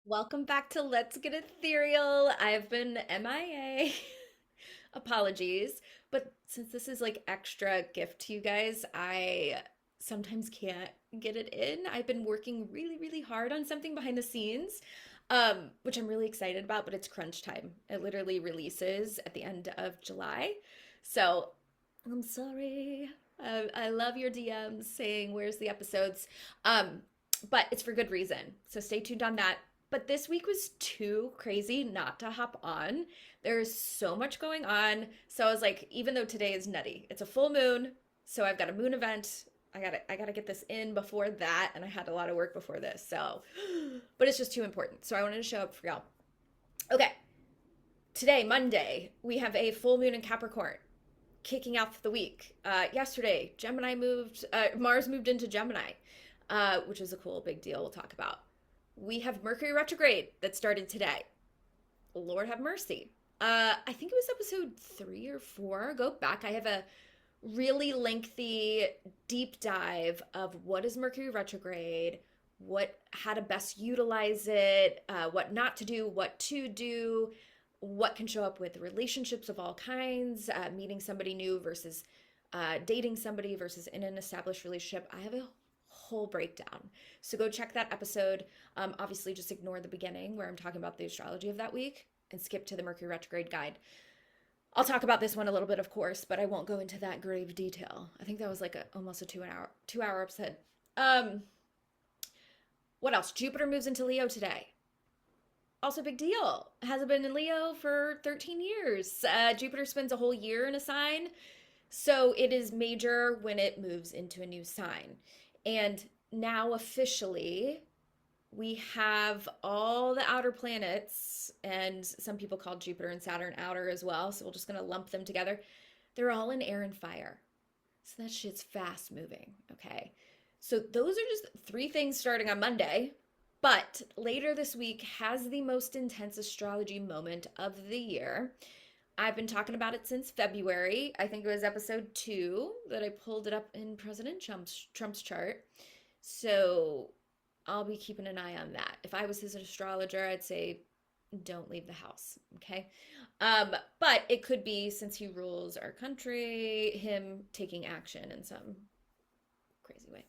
Welcome back to Let's Get Ethereal. I've been MIA. Apologies. But since this is like extra gift to you guys, I sometimes can't get it in. I've been working really, really hard on something behind the scenes, which I'm really excited about, but it's crunch time. It literally releases at the end of July. So I'm sorry. I love your DMs saying, where's the episodes? Um, but it's for good reason. So stay tuned on that. But this week was too crazy not to hop on. There's so much going on. So I was like, even though today is nutty, it's a full moon. So I've got a moon event. I gotta get this in before that, and I had a lot of work before this. So, but it's just too important. So I wanted to show up for y'all. Okay, today, Monday, we have a full moon in Capricorn kicking off the week. Yesterday, Mars moved into Gemini, which is a cool big deal we'll talk about. We have Mercury retrograde that started today. Lord have mercy. I think it was episode 3 or 4. Go back. I have a really lengthy deep dive of what is Mercury retrograde, how to best utilize it, what not to do, what to do, what can show up with relationships of all kinds, meeting somebody new versus dating somebody versus in an established relationship. I have a whole breakdown. So go check that episode. Obviously, just ignore the beginning where I'm talking about the astrology of that week and skip to the Mercury retrograde guide. I'll talk about this one a little bit, of course, but I won't go into that grave detail. I think that was like almost a 2 hour episode. What else? Jupiter moves into Leo today. Also, big deal. Hasn't been in Leo for 13 years. Jupiter spends a whole year in a sign, so it is major when it moves into a new sign. And now officially, we have all the outer planets, and some people call Jupiter and Saturn outer as well, so we're just going to lump them together. They're all in air and fire. So that shit's fast moving, okay? So those are just 3 things starting on Monday. But later this week has the most intense astrology moment of the year. I've been talking about it since February. I think it was episode 2 that I pulled it up in President Trump's chart. So I'll be keeping an eye on that. If I was his astrologer, I'd say don't leave the house, okay? But it could be, since he rules our country, him taking action in some crazy way.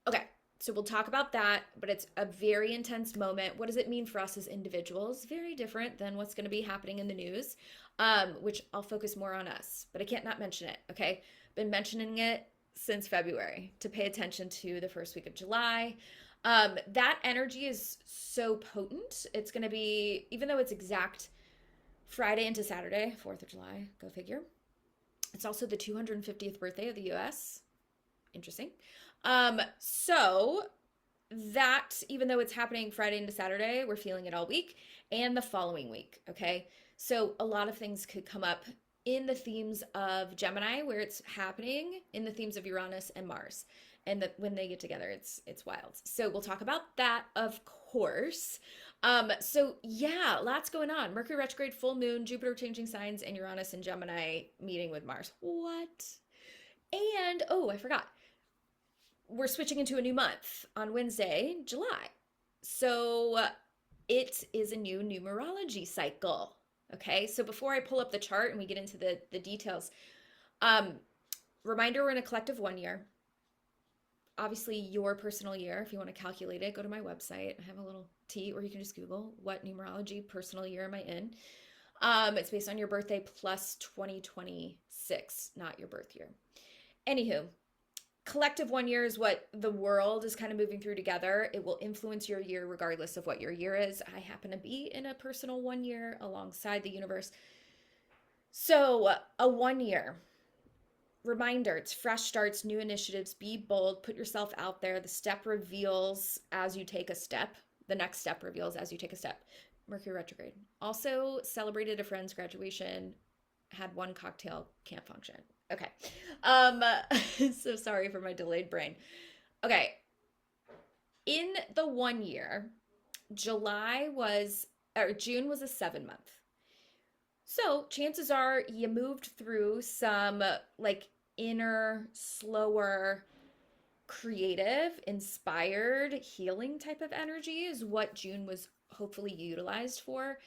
Okay, so we'll talk about that, but it's a very intense moment. What does it mean for us as individuals? Very different than what's going to be happening in the news, which I'll focus more on us, but I can't not mention it, okay? Been mentioning it since February to pay attention to the first week of July. That energy is so potent. It's going to be, even though it's exact Friday into Saturday, 4th of July, go figure. It's also the 250th birthday of the US. Interesting. So that, even though it's happening Friday into Saturday, we're feeling it all week and the following week, okay? So a lot of things could come up in the themes of Gemini, where it's happening, in the themes of Uranus and Mars. And when they get together, it's wild. So we'll talk about that, of course. So yeah, lots going on. Mercury retrograde, full moon, Jupiter changing signs, and Uranus and Gemini meeting with Mars. What? And, oh, I forgot. We're switching into a new month on Wednesday, July. So it is a new numerology cycle. Okay, so before I pull up the chart and we get into the details, reminder, we're in a collective 1 year. Obviously, your personal year, if you want to calculate it, go to my website. I have a little T, or you can just Google what numerology personal year am I in. It's based on your birthday plus 2026, not your birth year. Anywho, collective 1 year is what the world is kind of moving through together. It will influence your year regardless of what your year is. I happen to be in a personal 1 year alongside the universe. So a 1 year reminder, it's fresh starts, new initiatives, be bold, put yourself out there. The step reveals as you take a step. The next step reveals as you take a step. Mercury retrograde. Also celebrated a friend's graduation, had one cocktail, can't function. Okay. So sorry for my delayed brain. Okay. In the 1 year, June was a 7 month. So chances are you moved through some like inner, slower, creative, inspired, healing type of energy is what June was hopefully utilized for.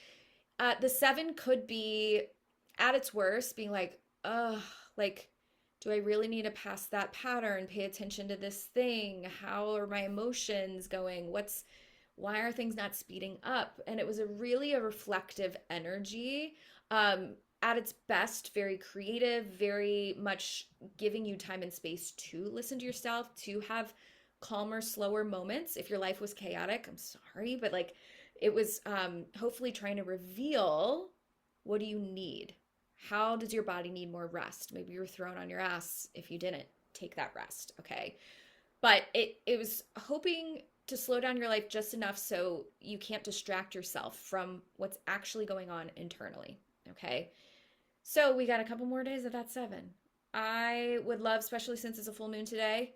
The 7 could be at its worst, being like, ugh, like, do I really need to pass that pattern, pay attention to this thing? How are my emotions going? Why are things not speeding up? And it was a reflective energy. At its best, very creative, very much giving you time and space to listen to yourself, to have calmer, slower moments. If your life was chaotic, I'm sorry, but like it was hopefully trying to reveal, what do you need? How does your body need more rest? Maybe you were thrown on your ass if you didn't take that rest, okay? But it was hoping to slow down your life just enough so you can't distract yourself from what's actually going on internally, okay? So we got a couple more days of that 7. I would love, especially since it's a full moon today,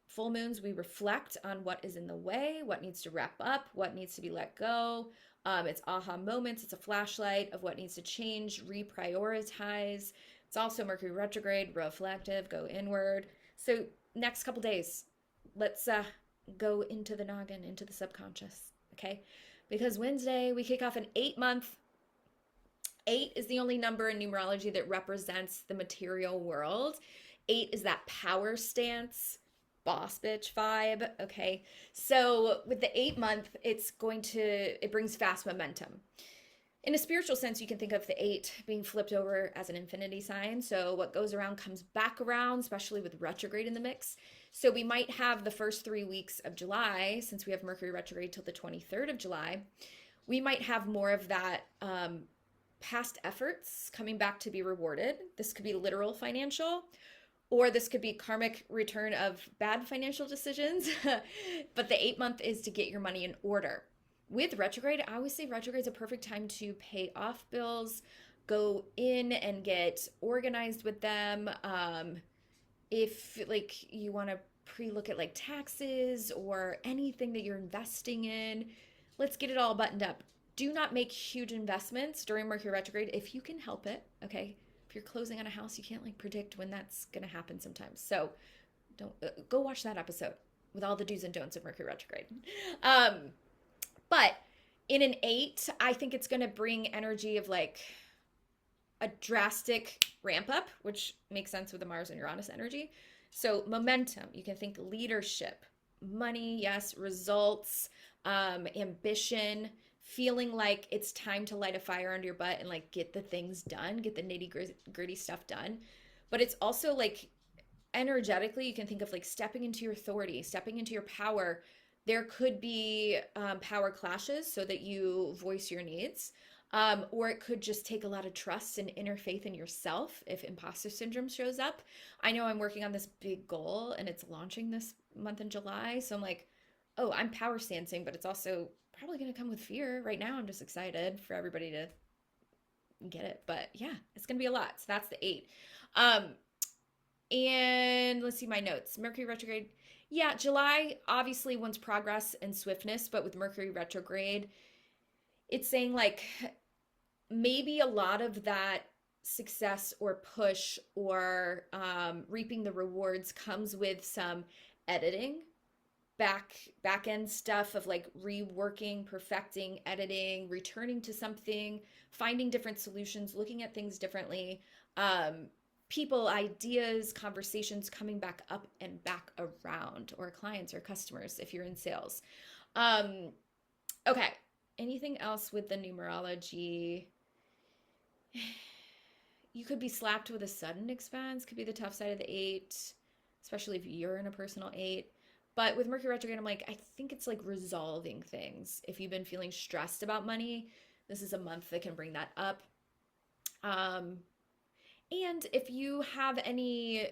full moons, we reflect on what is in the way, what needs to wrap up, what needs to be let go. It's aha moments. It's a flashlight of what needs to change, reprioritize. It's also Mercury retrograde, reflective, go inward. So next couple days, let's go into the noggin, into the subconscious, okay? Because Wednesday, we kick off an 8-month. 8 is the only number in numerology that represents the material world. 8 is that power stance, boss bitch vibe, okay? So with the 8-month, it brings fast momentum. In a spiritual sense, you can think of the 8 being flipped over as an infinity sign. So what goes around comes back around, especially with retrograde in the mix. So we might have the first 3 weeks of July, since we have Mercury retrograde till the 23rd of July, we might have more of that past efforts coming back to be rewarded. This could be literal financial, or this could be karmic return of bad financial decisions. But the 8-month is to get your money in order. With retrograde, I always say retrograde is a perfect time to pay off bills, go in and get organized with them. If like you want to pre-look at like taxes or anything that you're investing in, let's get it all buttoned up. Do not make huge investments during Mercury retrograde if you can help it, okay? If you're closing on a house, you can't like predict when that's going to happen sometimes. So don't go watch that episode with all the do's and don'ts of Mercury retrograde. But in an 8, I think it's going to bring energy of like a drastic ramp up, which makes sense with the Mars and Uranus energy. So momentum, you can think leadership, money, yes, results, ambition, feeling like it's time to light a fire under your butt and like get the things done, get the nitty gritty stuff done. But it's also like energetically, you can think of like stepping into your authority, stepping into your power. There could be power clashes so that you voice your needs. Or it could just take a lot of trust and inner faith in yourself if imposter syndrome shows up. I know I'm working on this big goal and it's launching this month in July. So I'm like, oh, I'm power stancing, but it's also probably going to come with fear. Right now, I'm just excited for everybody to get it. But yeah, it's going to be a lot. So that's the 8. And let's see my notes. Mercury retrograde. Yeah, July obviously wants progress and swiftness, but with Mercury retrograde, it's saying like maybe a lot of that success or push or reaping the rewards comes with some editing, back end stuff of like reworking, perfecting, editing, returning to something, finding different solutions, looking at things differently. People, ideas, conversations coming back up and back around, or clients or customers if you're in sales. Okay. Anything else with the numerology? You could be slapped with a sudden expense, could be the tough side of the 8, especially if you're in a personal 8. But with Mercury retrograde, I'm like, I think it's like resolving things. If you've been feeling stressed about money, this is a month that can bring that up. And if you have any,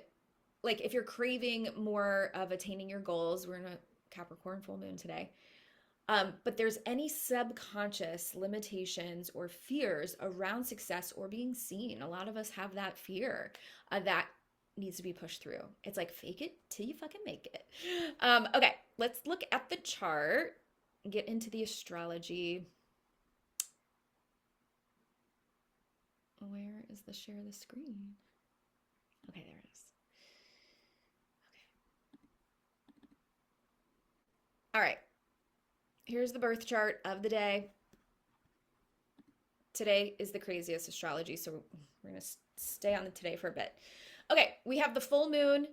like if you're craving more of attaining your goals, we're in a Capricorn full moon today, but there's any subconscious limitations or fears around success or being seen. A lot of us have that fear that needs to be pushed through. It's like fake it till you fucking make it. Okay, let's look at the chart and get into the astrology. Where is the share the screen? Okay, there it is. All right, here's the birth chart of the day. Today is the craziest astrology, so we're going to stay on the today for a bit. Okay, we have the full moon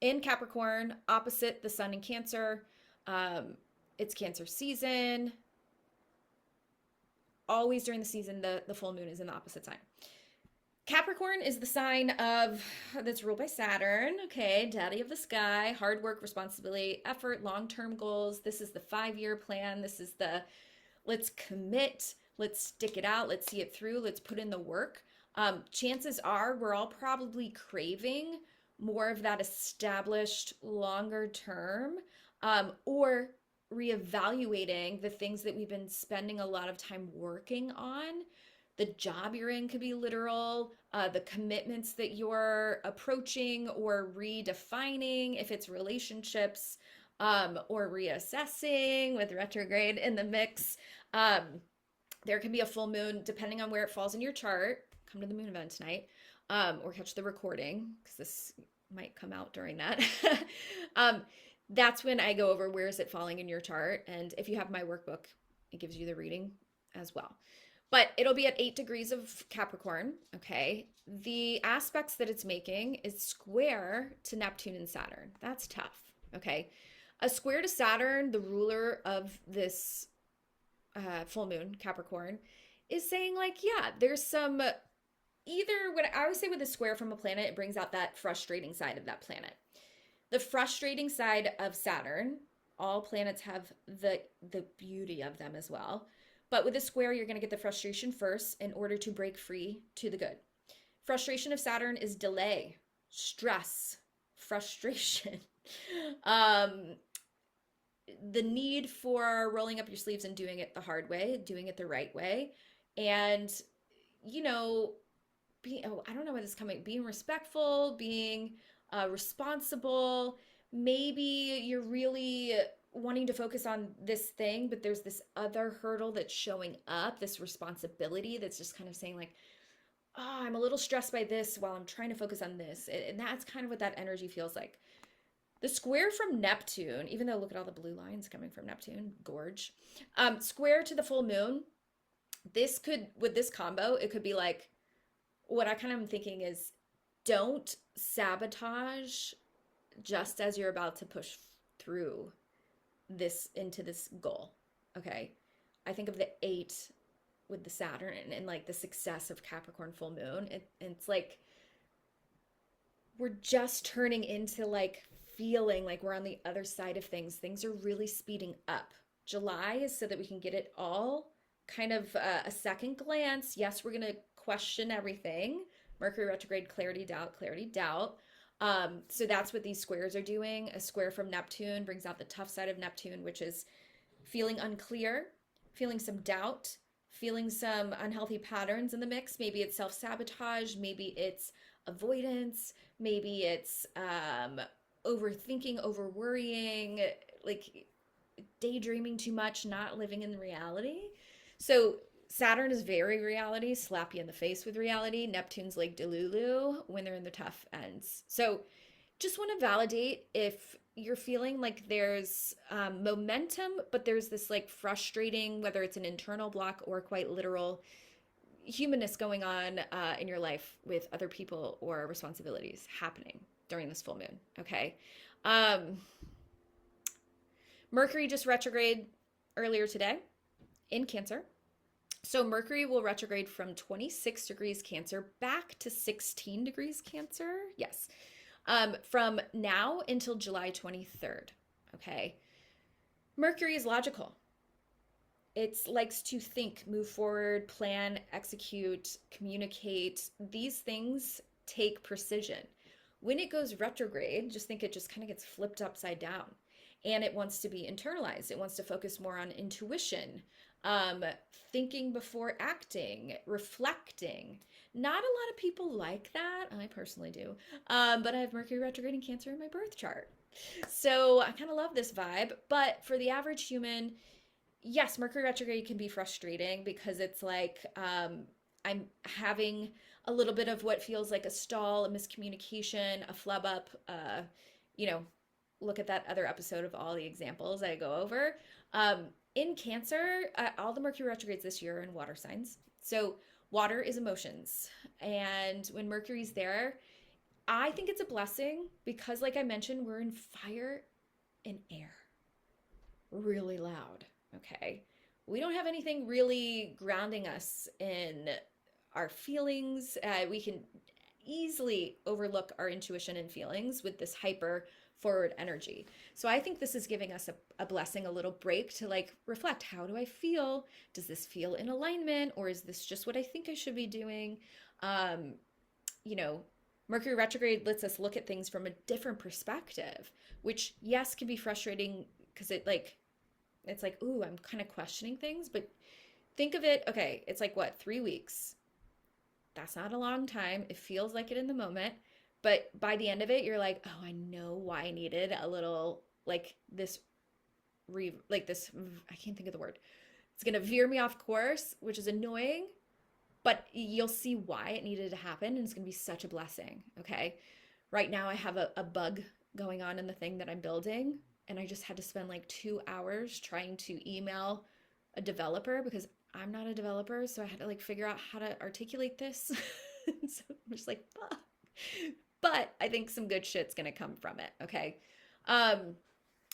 in Capricorn opposite the sun in Cancer. It's Cancer season. Always during the season, the full moon is in the opposite sign. Capricorn is the sign of that's ruled by Saturn. Okay, daddy of the sky, hard work, responsibility, effort, long-term goals. This is the 5-year plan. This is the let's commit, let's stick it out, let's see it through, let's put in the work. Chances are we're all probably craving more of that established longer term, or reevaluating the things that we've been spending a lot of time working on. The job you're in could be literal, the commitments that you're approaching or redefining, if it's relationships, or reassessing with retrograde in the mix. There can be a full moon, depending on where it falls in your chart. Come to the moon event tonight, or catch the recording, because this might come out during that. That's when I go over where is it falling in your chart. And if you have my workbook, it gives you the reading as well. But it'll be at 8 degrees of Capricorn, okay? The aspects that it's making is square to Neptune and Saturn. That's tough, okay? A square to Saturn, the ruler of this full moon, Capricorn, is saying like, yeah, there's some, either what I always say with a square from a planet, it brings out that frustrating side of that planet. The frustrating side of Saturn, all planets have the beauty of them as well. But with a square, you're going to get the frustration first in order to break free to the good. Frustration of Saturn is delay, stress, frustration. The need for rolling up your sleeves and doing it the hard way, doing it the right way. And, you know, I don't know where this is coming, being respectful, being responsible. Maybe you're really wanting to focus on this thing, but there's this other hurdle that's showing up, this responsibility that's just kind of saying like, oh, I'm a little stressed by this while I'm trying to focus on this. And that's kind of what that energy feels like. The square from Neptune, even though look at all the blue lines coming from Neptune, gorge. Square to the full moon, this could, with this combo, it could be like, what I kind of am thinking is, don't sabotage just as you're about to push through this into this goal. Okay. I think of the 8 with the Saturn and like the success of Capricorn full moon. It's like we're just turning into like feeling like we're on the other side of things. Things are really speeding up. July is so that we can get it all kind of a second glance. Yes, we're going to question everything. Mercury retrograde, clarity, doubt, clarity, doubt. So that's what these squares are doing. A square from Neptune brings out the tough side of Neptune, which is feeling unclear, feeling some doubt, feeling some unhealthy patterns in the mix. Maybe it's self-sabotage, maybe it's avoidance, maybe it's overthinking, over worrying, like daydreaming too much, not living in reality. So Saturn is very reality, slap you in the face with reality. Neptune's like Delulu when they're in the tough ends. So just want to validate if you're feeling like there's momentum, but there's this like frustrating, whether it's an internal block or quite literal humanness going on in your life with other people or responsibilities happening during this full moon. Okay. Mercury just retrograde earlier today in Cancer. So Mercury will retrograde from 26 degrees Cancer back to 16 degrees Cancer. Yes. From now until July 23rd. Okay. Mercury is logical. It likes to think, move forward, plan, execute, communicate. These things take precision. When it goes retrograde, just think it just kind of gets flipped upside down. And it wants to be internalized. It wants to focus more on intuition, thinking before acting, reflecting. Not a lot of people like that. I personally do. But I have Mercury retrograde in Cancer in my birth chart. So I kind of love this vibe. But for the average human, yes, Mercury retrograde can be frustrating because it's like I'm having a little bit of what feels like a stall, a miscommunication, a flub up, look at that other episode of all the examples I go over. In Cancer, all the Mercury retrogrades this year are in water signs. So water is emotions. And when Mercury's there, I think it's a blessing because, like I mentioned, we're in fire and air. Really loud. Okay. We don't have anything really grounding us in our feelings. We can easily overlook our intuition and feelings with this hyper forward energy. So I think this is giving us a blessing, a little break to like reflect. How do I feel? Does this feel in alignment, or is this just what I think I should be doing? You know, Mercury retrograde lets us look at things from a different perspective, which yes, can be frustrating because it's like, ooh, I'm kind of questioning things, but think of it, okay, it's like what, 3 weeks? That's not a long time. It feels like it in the moment, but by the end of it, you're like, oh, I know why I needed a little like this, I can't think of the word. It's gonna veer me off course, which is annoying, but you'll see why it needed to happen, and it's gonna be such a blessing. Okay, right now I have a bug going on in the thing that I'm building, and I just had to spend like 2 hours trying to email a developer because I'm not a developer, so I had to like figure out how to articulate this. So I'm just like, ah. But I think some good shit's gonna come from it. Okay,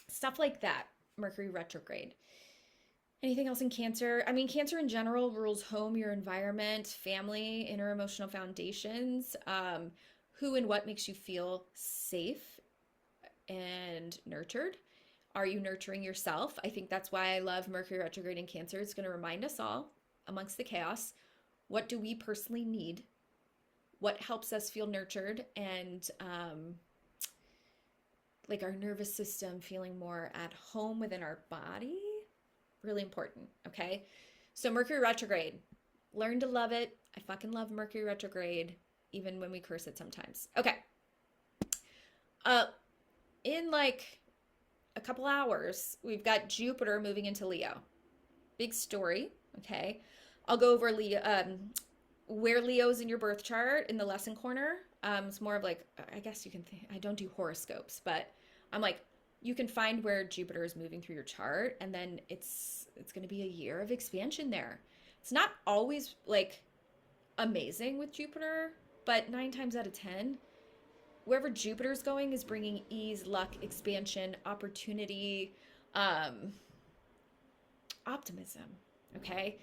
stuff like that. Mercury retrograde. Anything else in Cancer? I mean, Cancer in general rules home, your environment, family, inner emotional foundations. Who and what makes you feel safe and nurtured? Are you nurturing yourself? I think that's why I love Mercury retrograde in Cancer. It's going to remind us all, amongst the chaos, what do we personally need? What helps us feel nurtured and like our nervous system feeling more at home within our body? Really important, okay? So Mercury retrograde, learn to love it. I fucking love Mercury retrograde, even when we curse it sometimes. Okay. In like a couple hours, we've got Jupiter moving into Leo. Big story, okay? I'll go over Leo, where Leo's in your birth chart in the lesson corner. It's more of like, I guess you can think, I don't do horoscopes, but I'm like, you can find where Jupiter is moving through your chart, and then it's going to be a year of expansion there. It's not always like amazing with Jupiter, but 9 times out of 10, wherever Jupiter's going is bringing ease, luck, expansion, opportunity, optimism. Okay.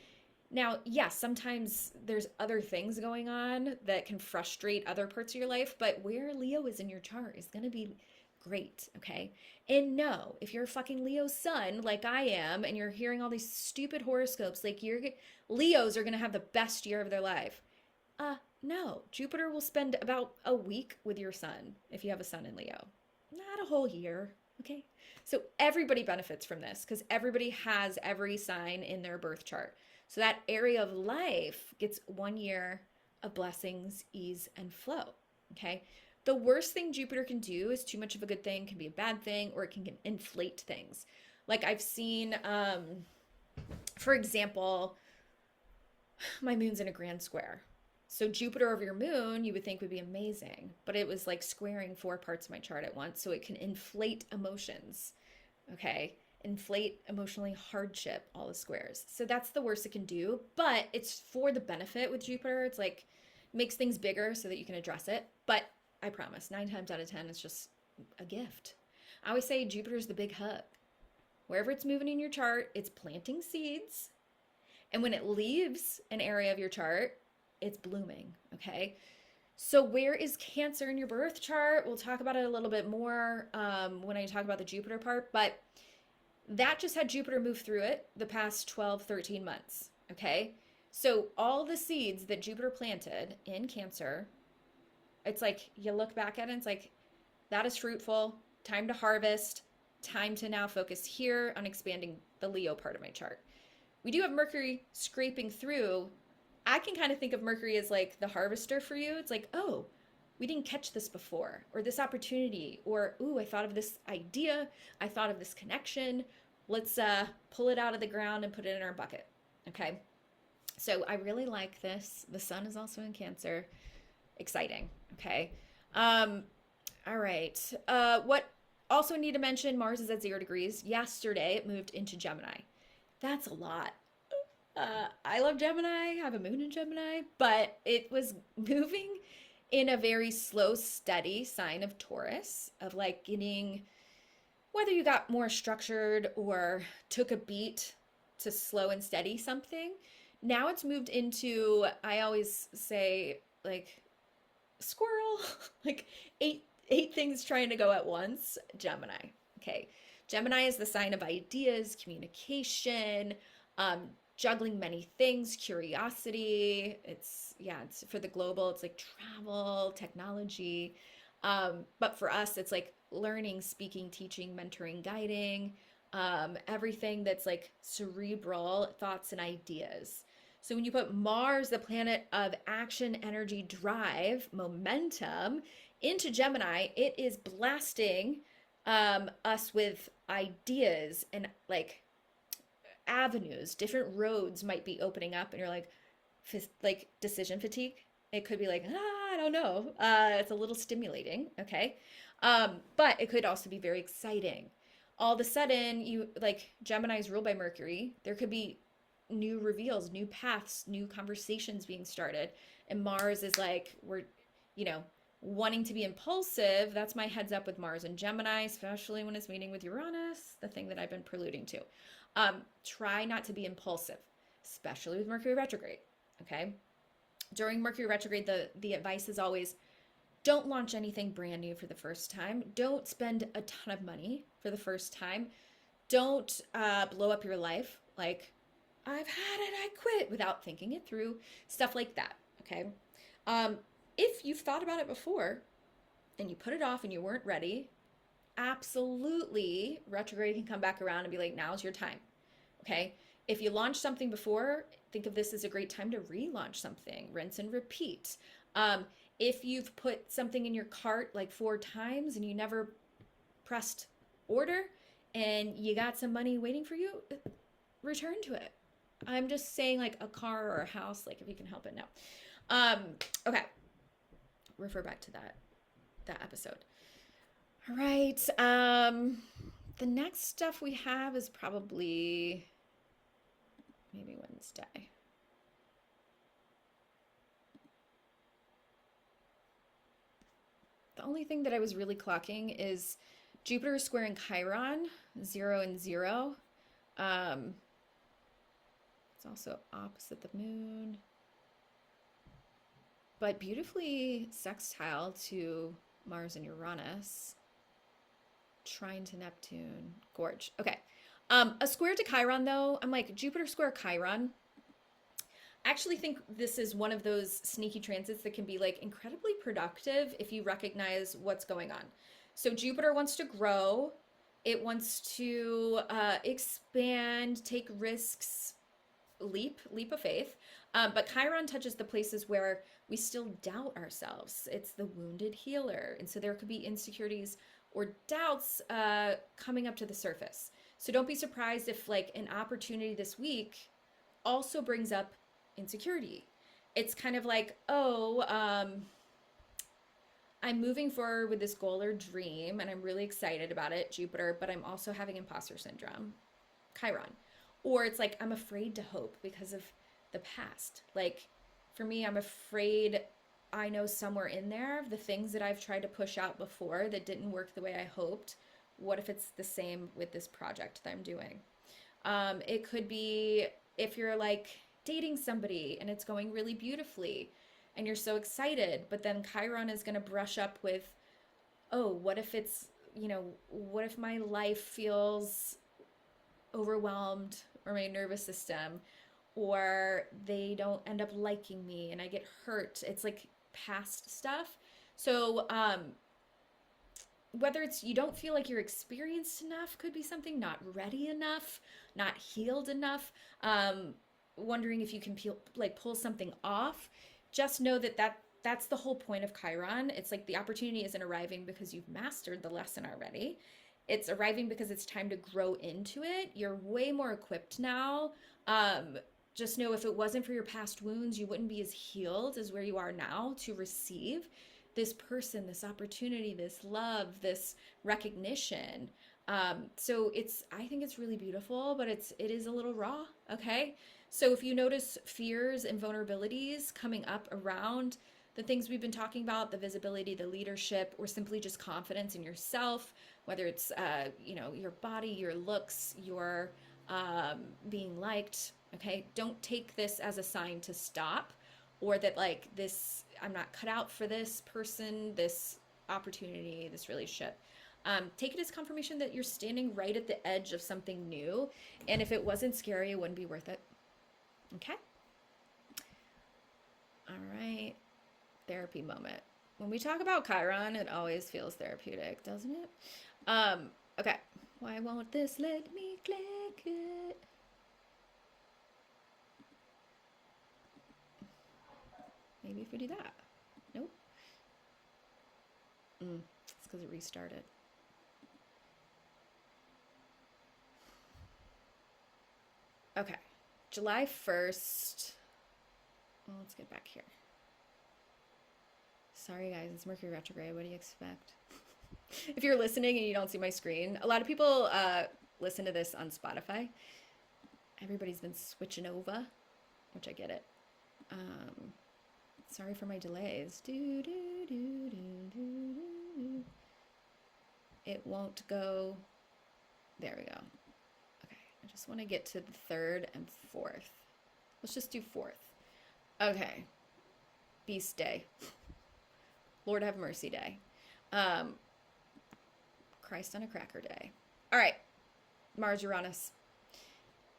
Now, yes, sometimes there's other things going on that can frustrate other parts of your life, but where Leo is in your chart is going to be great. Okay. And no, if you're a fucking Leo sun like I am, and you're hearing all these stupid horoscopes, like Leos are going to have the best year of their life. No, Jupiter will spend about a week with your sun if you have a sun in Leo, not a whole year. Okay. So everybody benefits from this because everybody has every sign in their birth chart. So that area of life gets 1 year of blessings, ease, and flow. Okay. The worst thing Jupiter can do is too much of a good thing, can be a bad thing, or it can inflate things. Like I've seen, for example, my moon's in a grand square. So Jupiter over your moon, you would think would be amazing, but it was like squaring 4 parts of my chart at once. So it can inflate emotions. Okay. Inflate emotionally hardship, all the squares. So that's the worst it can do, but it's for the benefit with Jupiter. It's like makes things bigger so that you can address it. But I promise 9 times out of 10, it's just a gift. I always say Jupiter's the big hug. Wherever it's moving in your chart, it's planting seeds. And when it leaves an area of your chart, it's blooming. Okay. So where is Cancer in your birth chart? We'll talk about it a little bit more when I talk about the Jupiter part, but that just had Jupiter move through it the past 12, 13 months. Okay. So all the seeds that Jupiter planted in Cancer, it's like you look back at it and it's like, that is fruitful, time to harvest, time to now focus here on expanding the Leo part of my chart. We do have Mercury scraping through. I can kind of think of Mercury as like the harvester for you. It's like, oh, we didn't catch this before, or this opportunity, or, ooh, I thought of this idea. I thought of this connection. Let's pull it out of the ground and put it in our bucket. Okay. So I really like this. The sun is also in Cancer. Exciting. Okay. All right. What Also need to mention Mars is at 0 degrees. Yesterday it moved into Gemini. That's a lot. I love Gemini, I have a moon in Gemini, but it was moving in a very slow, steady sign of Taurus, of like getting, whether you got more structured or took a beat to slow and steady something. Now it's moved into, I always say, like squirrel, like eight things trying to go at once. Gemini. Okay. Gemini is the sign of ideas, communication, juggling many things, curiosity. It's for the global, it's like travel, technology. But for us, it's like learning, speaking, teaching, mentoring, guiding, everything that's like cerebral thoughts and ideas. So when you put Mars, the planet of action, energy, drive, momentum, into Gemini, it is blasting us with ideas and like avenues. Different roads might be opening up, and you're like decision fatigue. It could be like, I don't know. It's a little stimulating, okay? But it could also be very exciting. All of a sudden, you like Gemini is ruled by Mercury. There could be new reveals, new paths, new conversations being started. And Mars is like, we're, wanting to be impulsive. That's my heads up with Mars and Gemini, especially when it's meeting with Uranus, the thing that I've been preluding to. Try not to be impulsive, especially with Mercury retrograde, okay? During Mercury retrograde, the advice is always, don't launch anything brand new for the first time. Don't spend a ton of money for the first time. Don't blow up your life. Like, I've had it, I quit, without thinking it through, stuff like that, okay? If you've thought about it before and you put it off and you weren't ready, absolutely retrograde can come back around and be like, now's your time, okay? If you launched something before, think of this as a great time to relaunch something, rinse and repeat. If you've put something in your cart like 4 times and you never pressed order and you got some money waiting for you, return to it. I'm just saying, like a car or a house, like if you can help it now. Okay. Refer back to that episode. All right. The next stuff we have is probably maybe Wednesday. The only thing that I was really clocking is Jupiter squaring Chiron, 0 and 0. It's also opposite the moon, but beautifully sextile to Mars and Uranus, trine to Neptune, gorge. Okay. A square to Chiron though, I'm like, Jupiter square Chiron. I actually think this is one of those sneaky transits that can be like incredibly productive if you recognize what's going on. So Jupiter wants to grow. It wants to expand, take risks, leap of faith. But Chiron touches the places where we still doubt ourselves. It's the wounded healer. And so there could be insecurities or doubts coming up to the surface. So don't be surprised if like an opportunity this week also brings up insecurity. It's kind of like, I'm moving forward with this goal or dream and I'm really excited about it, Jupiter, but I'm also having imposter syndrome, Chiron. Or it's like, I'm afraid to hope because of the past. Like for me, I'm afraid I know somewhere in there the things that I've tried to push out before that didn't work the way I hoped. What if it's the same with this project that I'm doing? It could be if you're like dating somebody and it's going really beautifully and you're so excited, but then Chiron is going to brush up with, what if it's, what if my life feels overwhelmed or my nervous system, or they don't end up liking me and I get hurt. It's like past stuff. So whether it's you don't feel like you're experienced enough, could be something, not ready enough, not healed enough, wondering if you can pull something off. Just know that's the whole point of Chiron. It's like the opportunity isn't arriving because you've mastered the lesson already. It's arriving because it's time to grow into it. You're way more equipped now. Just know if it wasn't for your past wounds, you wouldn't be as healed as where you are now to receive. this person, this opportunity, this love, this recognition. So I think it's really beautiful, but it is a little raw. Okay. So if you notice fears and vulnerabilities coming up around the things we've been talking about, the visibility, the leadership, or simply just confidence in yourself, whether it's, your body, your looks, your being liked, okay, don't take this as a sign to stop, or that like this, I'm not cut out for this person, this opportunity, this relationship. Take it as confirmation that you're standing right at the edge of something new. And if it wasn't scary, it wouldn't be worth it. Okay. All right. Therapy moment. When we talk about Chiron, it always feels therapeutic, doesn't it? Okay. Why won't this let me click it? Maybe if we do that. Nope. It's because it restarted. Okay. July 1st. Well, let's get back here. Sorry, guys. It's Mercury retrograde. What do you expect? If you're listening and you don't see my screen, a lot of people listen to this on Spotify. Everybody's been switching over, which I get it. Sorry for my delays. It won't go. There we go. Okay, I just want to get to the 3rd and 4th. Let's just do 4th. Okay. Beast Day. Lord have mercy day. Christ on a cracker day. All right. Mars Uranus.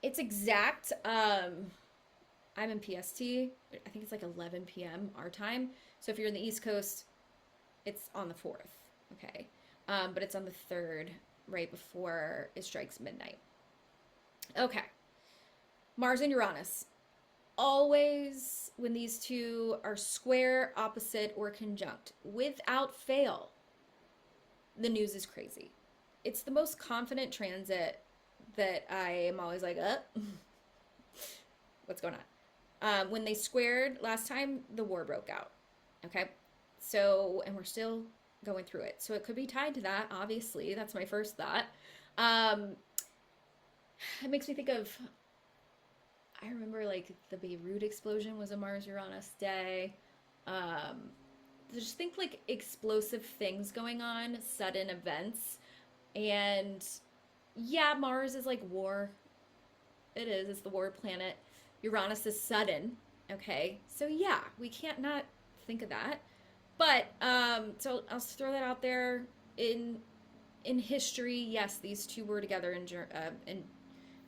It's exact. I'm in PST. I think it's like 11 p.m. our time. So if you're in the East Coast, it's on the 4th. Okay. But it's on the 3rd, right before it strikes midnight. Okay. Mars and Uranus. Always when these two are square, opposite, or conjunct, without fail, the news is crazy. It's the most confident transit that I am always like, what's going on? When they squared last time, the war broke out. Okay. So, and we're still going through it. So it could be tied to that, obviously. That's my first thought. It makes me think of, I remember like the Beirut explosion was a Mars-Uranus day. Just think like explosive things going on, sudden events. And yeah, Mars is like war. It is. It's the war planet. Uranus is sudden. Okay. So yeah, we can't not think of that. But so I'll throw that out there. In history, yes, these two were together in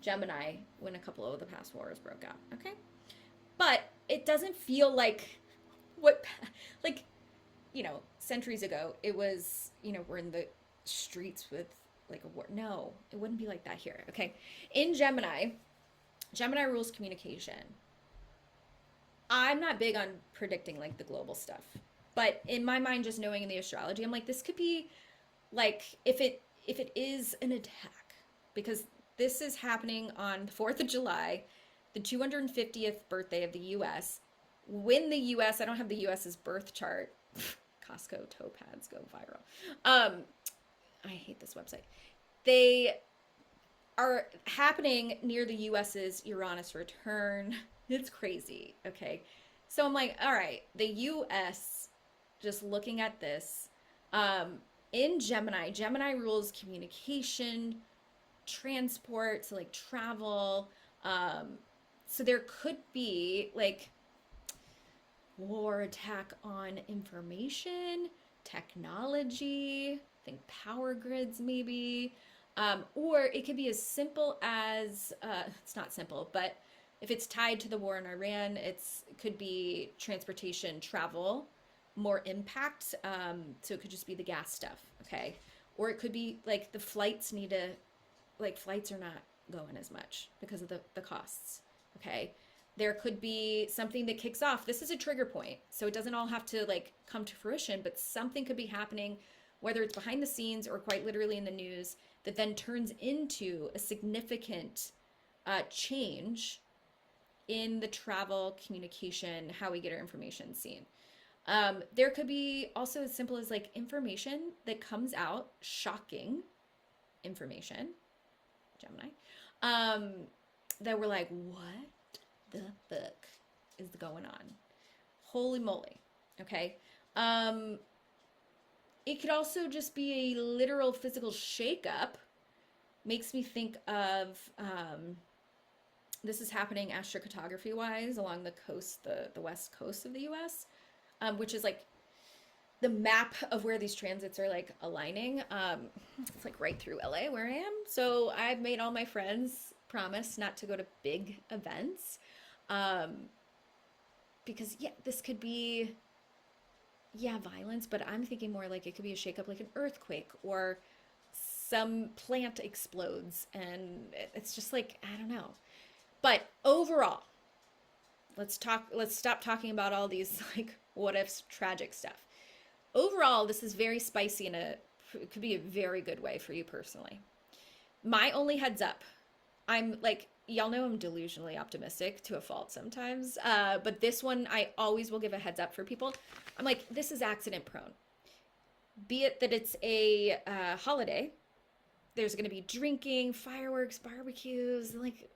Gemini when a couple of the past wars broke out. Okay. But it doesn't feel like centuries ago, it was, we're in the streets with like a war. No, it wouldn't be like that here. Okay. In Gemini rules communication. I'm not big on predicting like the global stuff, but in my mind, just knowing in the astrology, I'm like, this could be like, if it is an attack, because this is happening on the 4th of July, the 250th birthday of the U.S. When the U.S., I don't have the U.S.'s birth chart. Costco toe pads go viral. I hate this website. They are happening near the U.S.'s Uranus return. It's crazy. Okay. So I'm like, all right, the U.S., just looking at this, in Gemini rules communication, transport, so like travel. So there could be like war attack on information, technology, I think power grids maybe. Or it could be as simple as, it's not simple, but if it's tied to the war in Iran, it could be transportation, travel, more impact. So it could just be the gas stuff, okay? Or it could be like the flights flights are not going as much because of the costs, okay? There could be something that kicks off. This is a trigger point, so it doesn't all have to like come to fruition, but something could be happening, whether it's behind the scenes or quite literally in the news, that then turns into a significant change in the travel, communication, how we get our information seen. There could be also as simple as like information that comes out, shocking information, Gemini, um, that we're like, what the fuck is going on? Holy moly. Okay. It could also just be a literal physical shakeup. Makes me think of this is happening astrocartography wise along the coast, the west coast of the US, which is like the map of where these transits are like aligning. It's like right through LA where I am. So I've made all my friends promise not to go to big events. Because yeah, this could be, yeah, violence, but I'm thinking more like it could be a shakeup, like an earthquake or some plant explodes. And it's just like, I don't know. But overall, let's stop talking about all these like what ifs, tragic stuff. Overall, this is very spicy and it could be a very good way for you personally. My only heads up, I'm like, y'all know I'm delusionally optimistic to a fault sometimes, but this one I always will give a heads up for people. I'm like, this is accident prone. Be it that it's a holiday, there's going to be drinking, fireworks, barbecues, like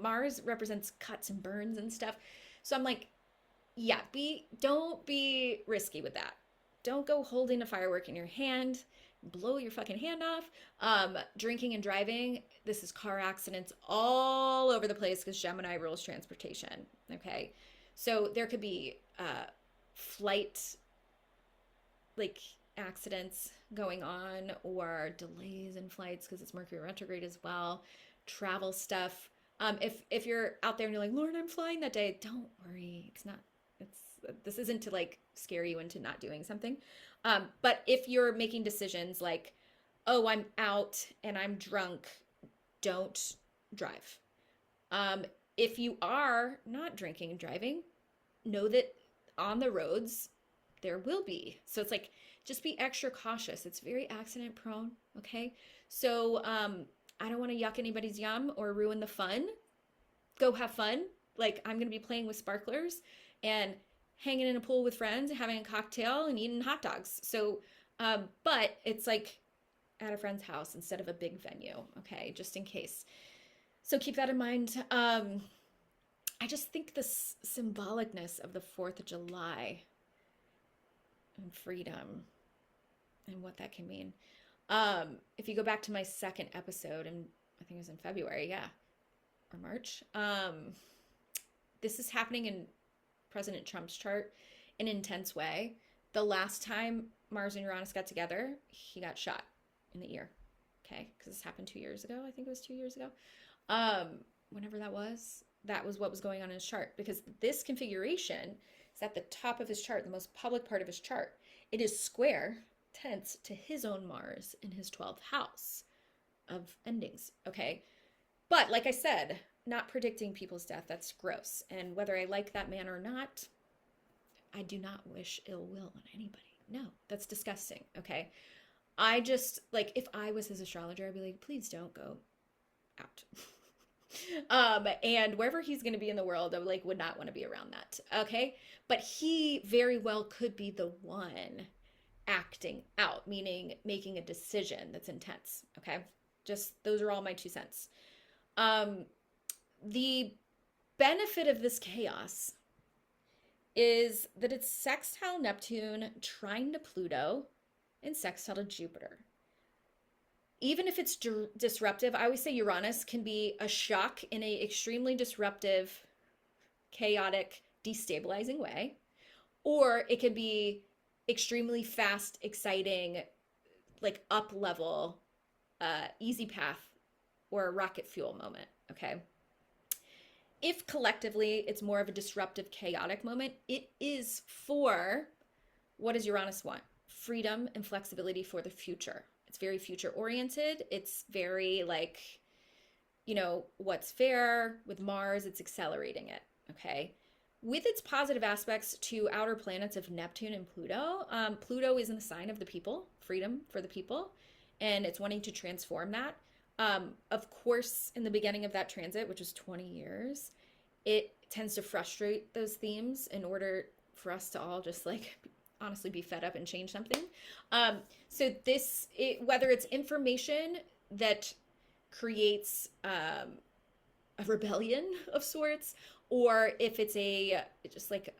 Mars represents cuts and burns and stuff. So I'm like, yeah, don't be risky with that. Don't go holding a firework in your hand, blow your fucking hand off. Drinking and driving, this is car accidents all over the place because Gemini rules transportation. Okay. So there could be flight like accidents going on or delays in flights because it's Mercury retrograde as well. Travel stuff. If you're out there and you're like, Lauren, I'm flying that day, don't worry. This isn't to like scare you into not doing something. But if you're making decisions like, oh, I'm out and I'm drunk, don't drive. If you are not drinking and driving, know that on the roads there will be. So it's like, just be extra cautious. It's very accident prone. Okay. So, I don't want to yuck anybody's yum or ruin the fun. Go have fun. Like I'm going to be playing with sparklers and hanging in a pool with friends and having a cocktail and eating hot dogs. So, but it's like at a friend's house instead of a big venue. Okay. Just in case. So keep that in mind. I just think the symbolicness of the 4th of July and freedom and what that can mean. If you go back to my second episode, and I think it was in February, yeah, or March, this is happening in President Trump's chart in an intense way. The last time Mars and Uranus got together, he got shot in the ear. Okay, because this happened 2 years ago. I think it was 2 years ago. Whenever that was what was going on in his chart. Because this configuration is at the top of his chart, the most public part of his chart. It is square tense to his own Mars in his 12th house of endings. Okay, but like I said, not predicting people's death, that's gross. And whether I like that man or not, I do not wish ill will on anybody. No, that's disgusting. Okay. I just like, if I was his astrologer, I'd be like, please don't go out. And wherever he's going to be in the world, I would not want to be around that. Okay. But he very well could be the one acting out, meaning making a decision that's intense. Okay. Just, those are all my 2 cents. The benefit of this chaos is that it's sextile Neptune, trine to Pluto, and sextile to Jupiter. Even if it's disruptive, I always say Uranus can be a shock in an extremely disruptive, chaotic, destabilizing way, or it can be extremely fast, exciting, like up level, easy path, or a rocket fuel moment. Okay. If collectively it's more of a disruptive, chaotic moment, it is for, what does Uranus want? Freedom and flexibility for the future. It's very future oriented. It's very like, what's fair. With Mars, it's accelerating it. Okay. With its positive aspects to outer planets of Neptune and Pluto, Pluto is in the sign of the people, freedom for the people, and it's wanting to transform that. Of course, in the beginning of that transit, which is 20 years, it tends to frustrate those themes in order for us to all just like honestly be fed up and change something. So whether it's information that creates a rebellion of sorts, or if it's just like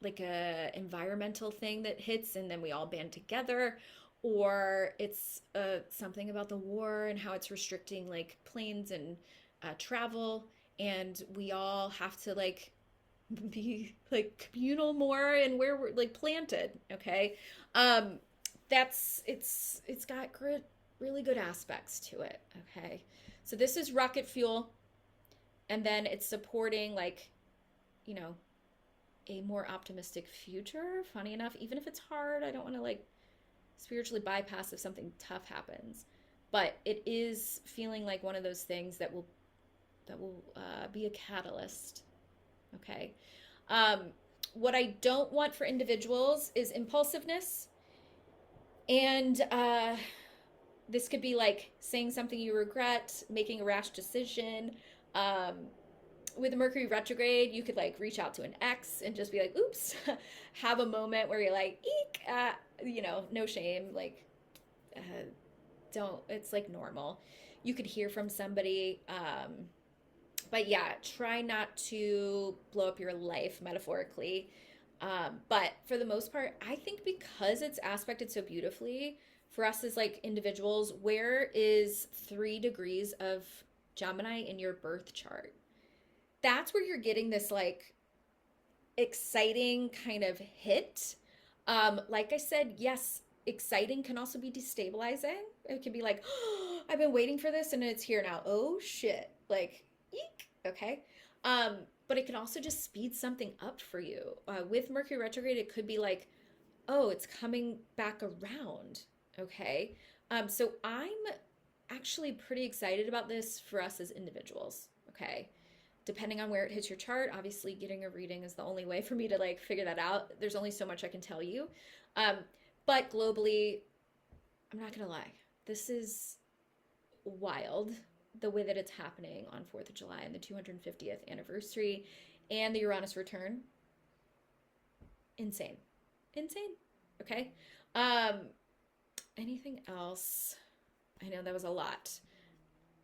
a environmental thing that hits and then we all band together, or it's something about the war and how it's restricting like planes and travel, and we all have to like be like communal more and where we're like planted. Okay. It's got really good aspects to it. Okay. So this is rocket fuel, and then it's supporting like, you know, a more optimistic future. Funny enough, even if it's hard, I don't want to like spiritually bypass if something tough happens, but it is feeling like one of those things that will be a catalyst. Okay. What I don't want for individuals is impulsiveness, and this could be like saying something you regret, making a rash decision. With the Mercury retrograde, you could like reach out to an ex and just be like, oops, have a moment where you're like, eek, no shame, like, it's like normal. You could hear from somebody, but yeah, try not to blow up your life metaphorically. But for the most part, I think because it's aspected so beautifully for us as like individuals, where is 3 degrees of Gemini in your birth chart? That's where you're getting this like exciting kind of hit. Like I said, yes, exciting can also be destabilizing. It can be like, oh, I've been waiting for this and it's here now. Oh shit. Like, eek. Okay. But it can also just speed something up for you. With Mercury retrograde, it could be like, oh, it's coming back around. Okay. So I'm actually pretty excited about this for us as individuals. Okay. Depending on where it hits your chart, obviously getting a reading is the only way for me to like figure that out. There's only so much I can tell you. But globally, I'm not gonna lie, this is wild, the way that it's happening on 4th of July and the 250th anniversary and the Uranus return. Insane. Okay. Anything else? I know that was a lot.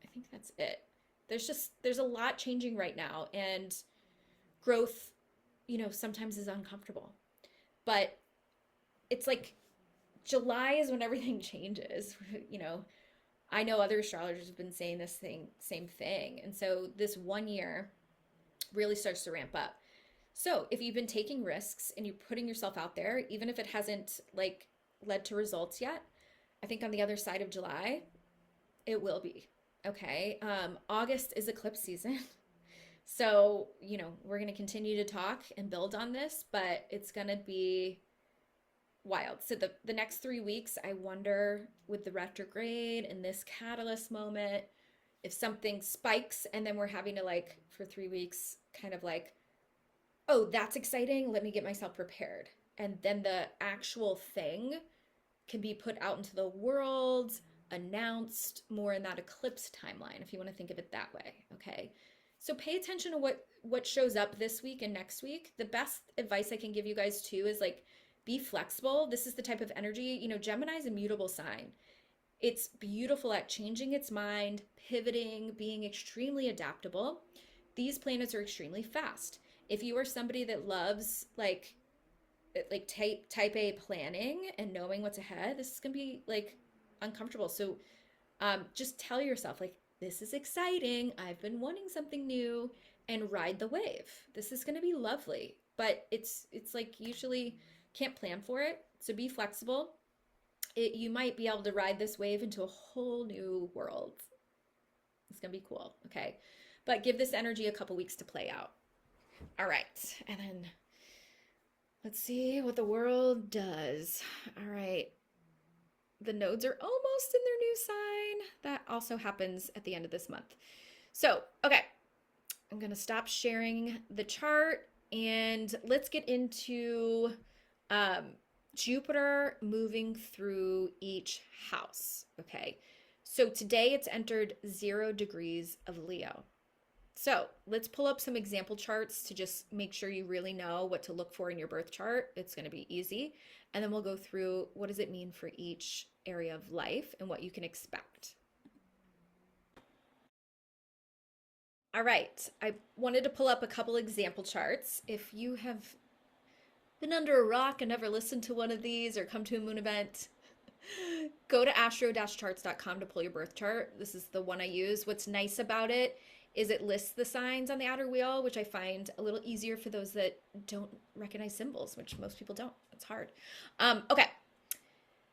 I think that's it. There's a lot changing right now, and growth, sometimes is uncomfortable. But it's like July is when everything changes. I know other astrologers have been saying this same thing. And so this 1 year really starts to ramp up. So if you've been taking risks and you're putting yourself out there, even if it hasn't like led to results yet, I think on the other side of July, it will be. Okay. August is eclipse season. So, we're going to continue to talk and build on this, but it's going to be wild. So the next 3 weeks, I wonder with the retrograde and this catalyst moment, if something spikes and then we're having to like for 3 weeks kind of like, oh, that's exciting. Let me get myself prepared. And then the actual thing can be put out into the world, announced more in that eclipse timeline, if you want to think of it that way. Okay. So pay attention to what shows up this week and next week. The best advice I can give you guys too is like, be flexible. This is the type of energy, Gemini is a mutable sign. It's beautiful at changing its mind, pivoting, being extremely adaptable. These planets are extremely fast. If you are somebody that loves like type A planning and knowing what's ahead, this is going to be like uncomfortable. So just tell yourself like, this is exciting. I've been wanting something new, and ride the wave. This is going to be lovely, but it's like usually can't plan for it. So be flexible. You might be able to ride this wave into a whole new world. It's going to be cool. Okay. But give this energy a couple weeks to play out. All right. And then let's see what the world does. All right. The nodes are almost in their new sign. That also happens at the end of this month. So, okay. I'm going to stop sharing the chart and let's get into Jupiter moving through each house. Okay. So today it's entered 0 degrees of Leo. So let's pull up some example charts to just make sure you really know what to look for in your birth chart. It's going to be easy. And then we'll go through what does it mean for each area of life and what you can expect. All right, I wanted to pull up a couple example charts. If you have been under a rock and never listened to one of these or come to a moon event, go to astro-charts.com to pull your birth chart. This is the one I use. What's nice about it is it lists the signs on the outer wheel, which I find a little easier for those that don't recognize symbols, which most people don't. It's hard. Okay,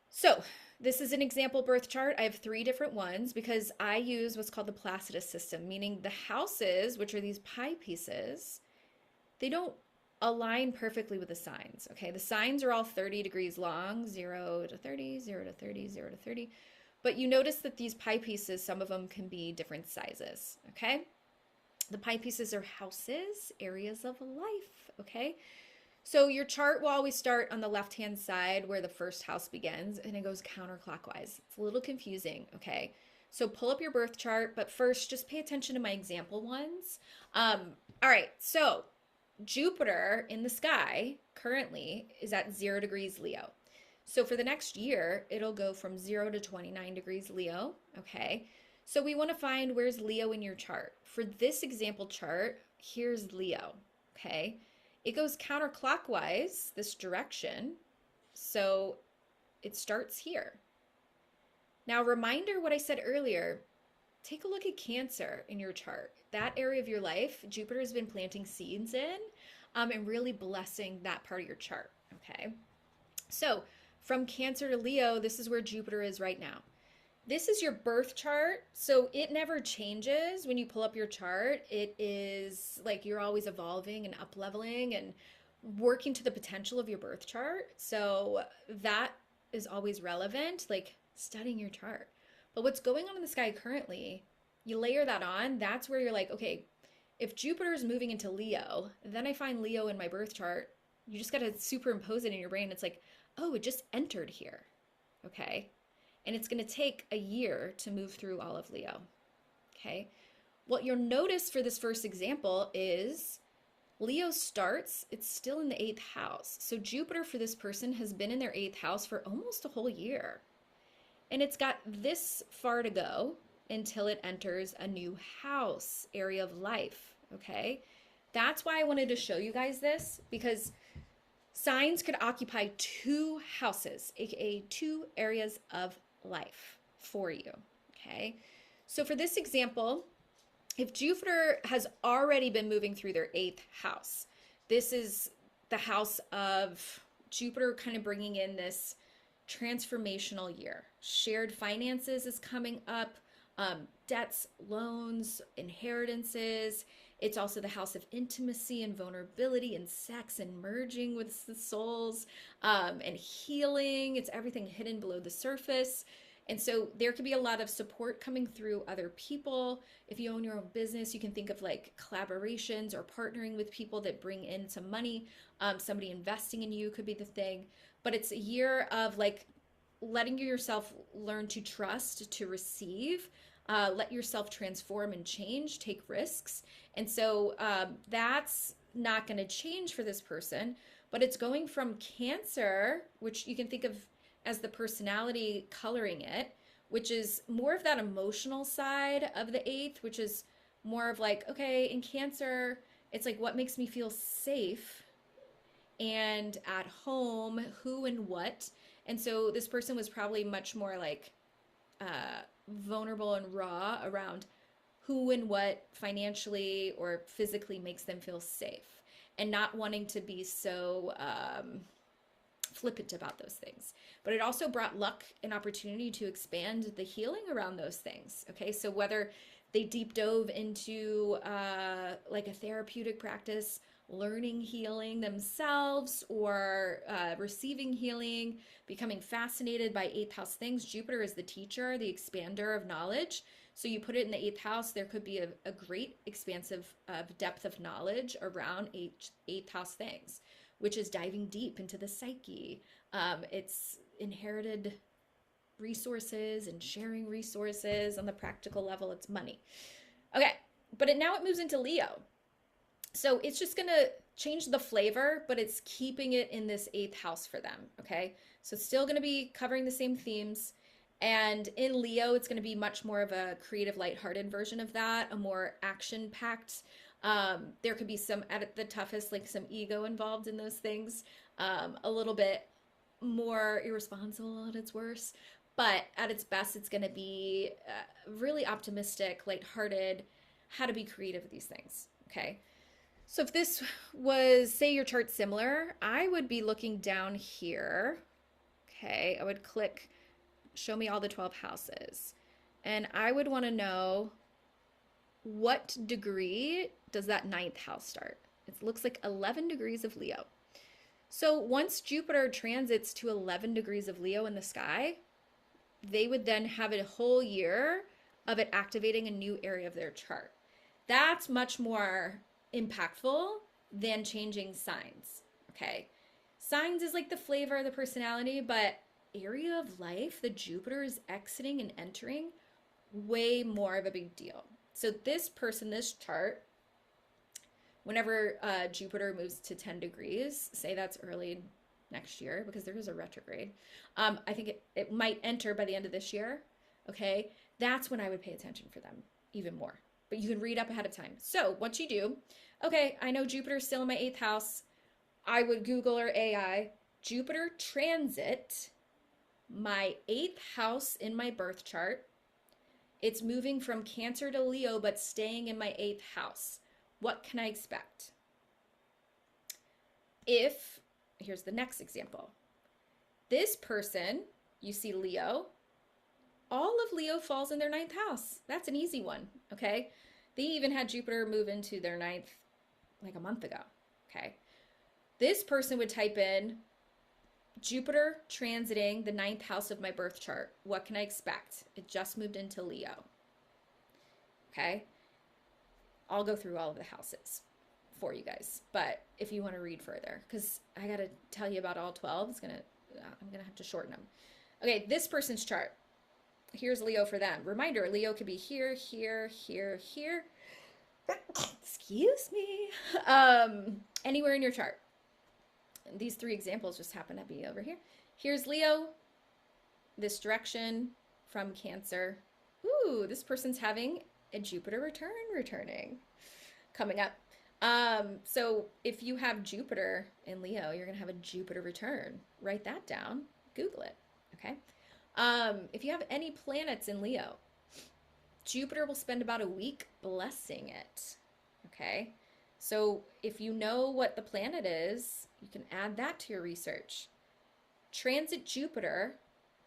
so this is an example birth chart. I have 3 different ones because I use what's called the Placidus system, meaning the houses, which are these pie pieces, they don't align perfectly with the signs. Okay, the signs are all 30 degrees long, 0 to 30, 0 to 30, 0 to 30. But you notice that these pie pieces, some of them can be different sizes. Okay, the pie pieces are houses, areas of life. Okay, so your chart will always start on the left-hand side where the first house begins, and it goes counterclockwise. It's a little confusing. Okay, so pull up your birth chart, but first just pay attention to my example ones. All right, so Jupiter in the sky currently is at 0 degrees Leo. So for the next year, it'll go from 0 to 29 degrees Leo, okay? So we want to find where's Leo in your chart. For this example chart, here's Leo, okay? It goes counterclockwise, this direction, so it starts here. Now, reminder what I said earlier, take a look at Cancer in your chart. That area of your life, Jupiter has been planting seeds in and really blessing that part of your chart, okay? So from Cancer to Leo, this is where Jupiter is right now. This is your birth chart, so it never changes when you pull up your chart. It is like you're always evolving and up-leveling and working to the potential of your birth chart. So that is always relevant, like studying your chart. But what's going on in the sky currently, you layer that on, that's where you're like, okay, if Jupiter is moving into Leo, then I find Leo in my birth chart, you just got to superimpose it in your brain. It's like, oh, it just entered here, okay? And it's going to take a year to move through all of Leo, okay? What you'll notice for this first example is Leo starts, it's still in the 8th house. So Jupiter for this person has been in their 8th house for almost a whole year. And it's got this far to go until it enters a new house, area of life, okay? That's why I wanted to show you guys this, because signs could occupy 2 houses, aka 2 areas of life for you, okay? So for this example, if Jupiter has already been moving through their 8th house, this is the house of Jupiter kind of bringing in this transformational year. Shared finances is coming up, debts, loans, inheritances. It's also the house of intimacy and vulnerability and sex and merging with the souls and healing. It's everything hidden below the surface. And so there could be a lot of support coming through other people. If you own your own business, you can think of like collaborations or partnering with people that bring in some money. Somebody investing in you could be the thing. But it's a year of like letting yourself learn to trust, to receive, let yourself transform and change, take risks. And so that's not going to change for this person, but it's going from Cancer, which you can think of as the personality coloring it, which is more of that emotional side of the 8th, which is more of like, okay, in Cancer, it's like what makes me feel safe and at home, who and what. And so this person was probably much more like vulnerable and raw around who and what financially or physically makes them feel safe, and not wanting to be so flippant about those things. But it also brought luck and opportunity to expand the healing around those things. Okay, so whether they deep dove into like a therapeutic practice, learning healing themselves, or receiving healing, becoming fascinated by 8th house things. Jupiter is the teacher, the expander of knowledge. So you put it in the 8th house, there could be a great expansive depth of knowledge around 8th house things, which is diving deep into the psyche. It's inherited resources and sharing resources. On the practical level, it's money. Okay, But now it moves into Leo. So it's just going to change the flavor, but it's keeping it in this eighth house for them. Okay. So it's still going to be covering the same themes. And in Leo, it's going to be much more of a creative, lighthearted version of that, a more action packed. There could be some, at the toughest, like some ego involved in those things, a little bit more irresponsible at its worst. But at its best, it's going to be really optimistic, lighthearted, how to be creative with these things. Okay. So if this was, say, your chart similar, I would be looking down here. Okay. I would click show me all the 12 houses. And I would want to know what degree does that ninth house start? It looks like 11 degrees of Leo. So once Jupiter transits to 11 degrees of Leo in the sky, they would then have a whole year of it activating a new area of their chart. That's much more impactful than changing signs. Okay. Signs is like the flavor of the personality, but area of life that Jupiter is exiting and entering, way more of a big deal. So this person, this chart, whenever Jupiter moves to 10 degrees, say that's early next year, because there is a retrograde, I think it might enter by the end of this year, okay? That's when I would pay attention for them even more. But you can read up ahead of time. So what you do, okay, I know Jupiter's still in my 8th house. I would Google or AI, Jupiter transit my 8th house in my birth chart. It's moving from Cancer to Leo, but staying in my 8th house. What can I expect? Here's the next example. This person, you see Leo, all of Leo falls in their 9th house. That's an easy one, okay? They even had Jupiter move into their 9th like a month ago, okay? This person would type in Jupiter transiting the 9th house of my birth chart. What can I expect? It just moved into Leo. Okay. I'll go through all of the houses for you guys, but if you want to read further, because I got to tell you about all 12, I'm going to have to shorten them. Okay. This person's chart. Here's Leo for them. Reminder, Leo could be here, here, here, here. Excuse me. Anywhere in your chart. These 3 examples just happen to be over here. Here's Leo, this direction from Cancer. Ooh, this person's having a Jupiter returning coming up. So if you have Jupiter in Leo, you're going to have a Jupiter return. Write that down. Google it. Okay. If you have any planets in Leo, Jupiter will spend about a week blessing it. Okay. So if you know what the planet is, you can add that to your research. Transit Jupiter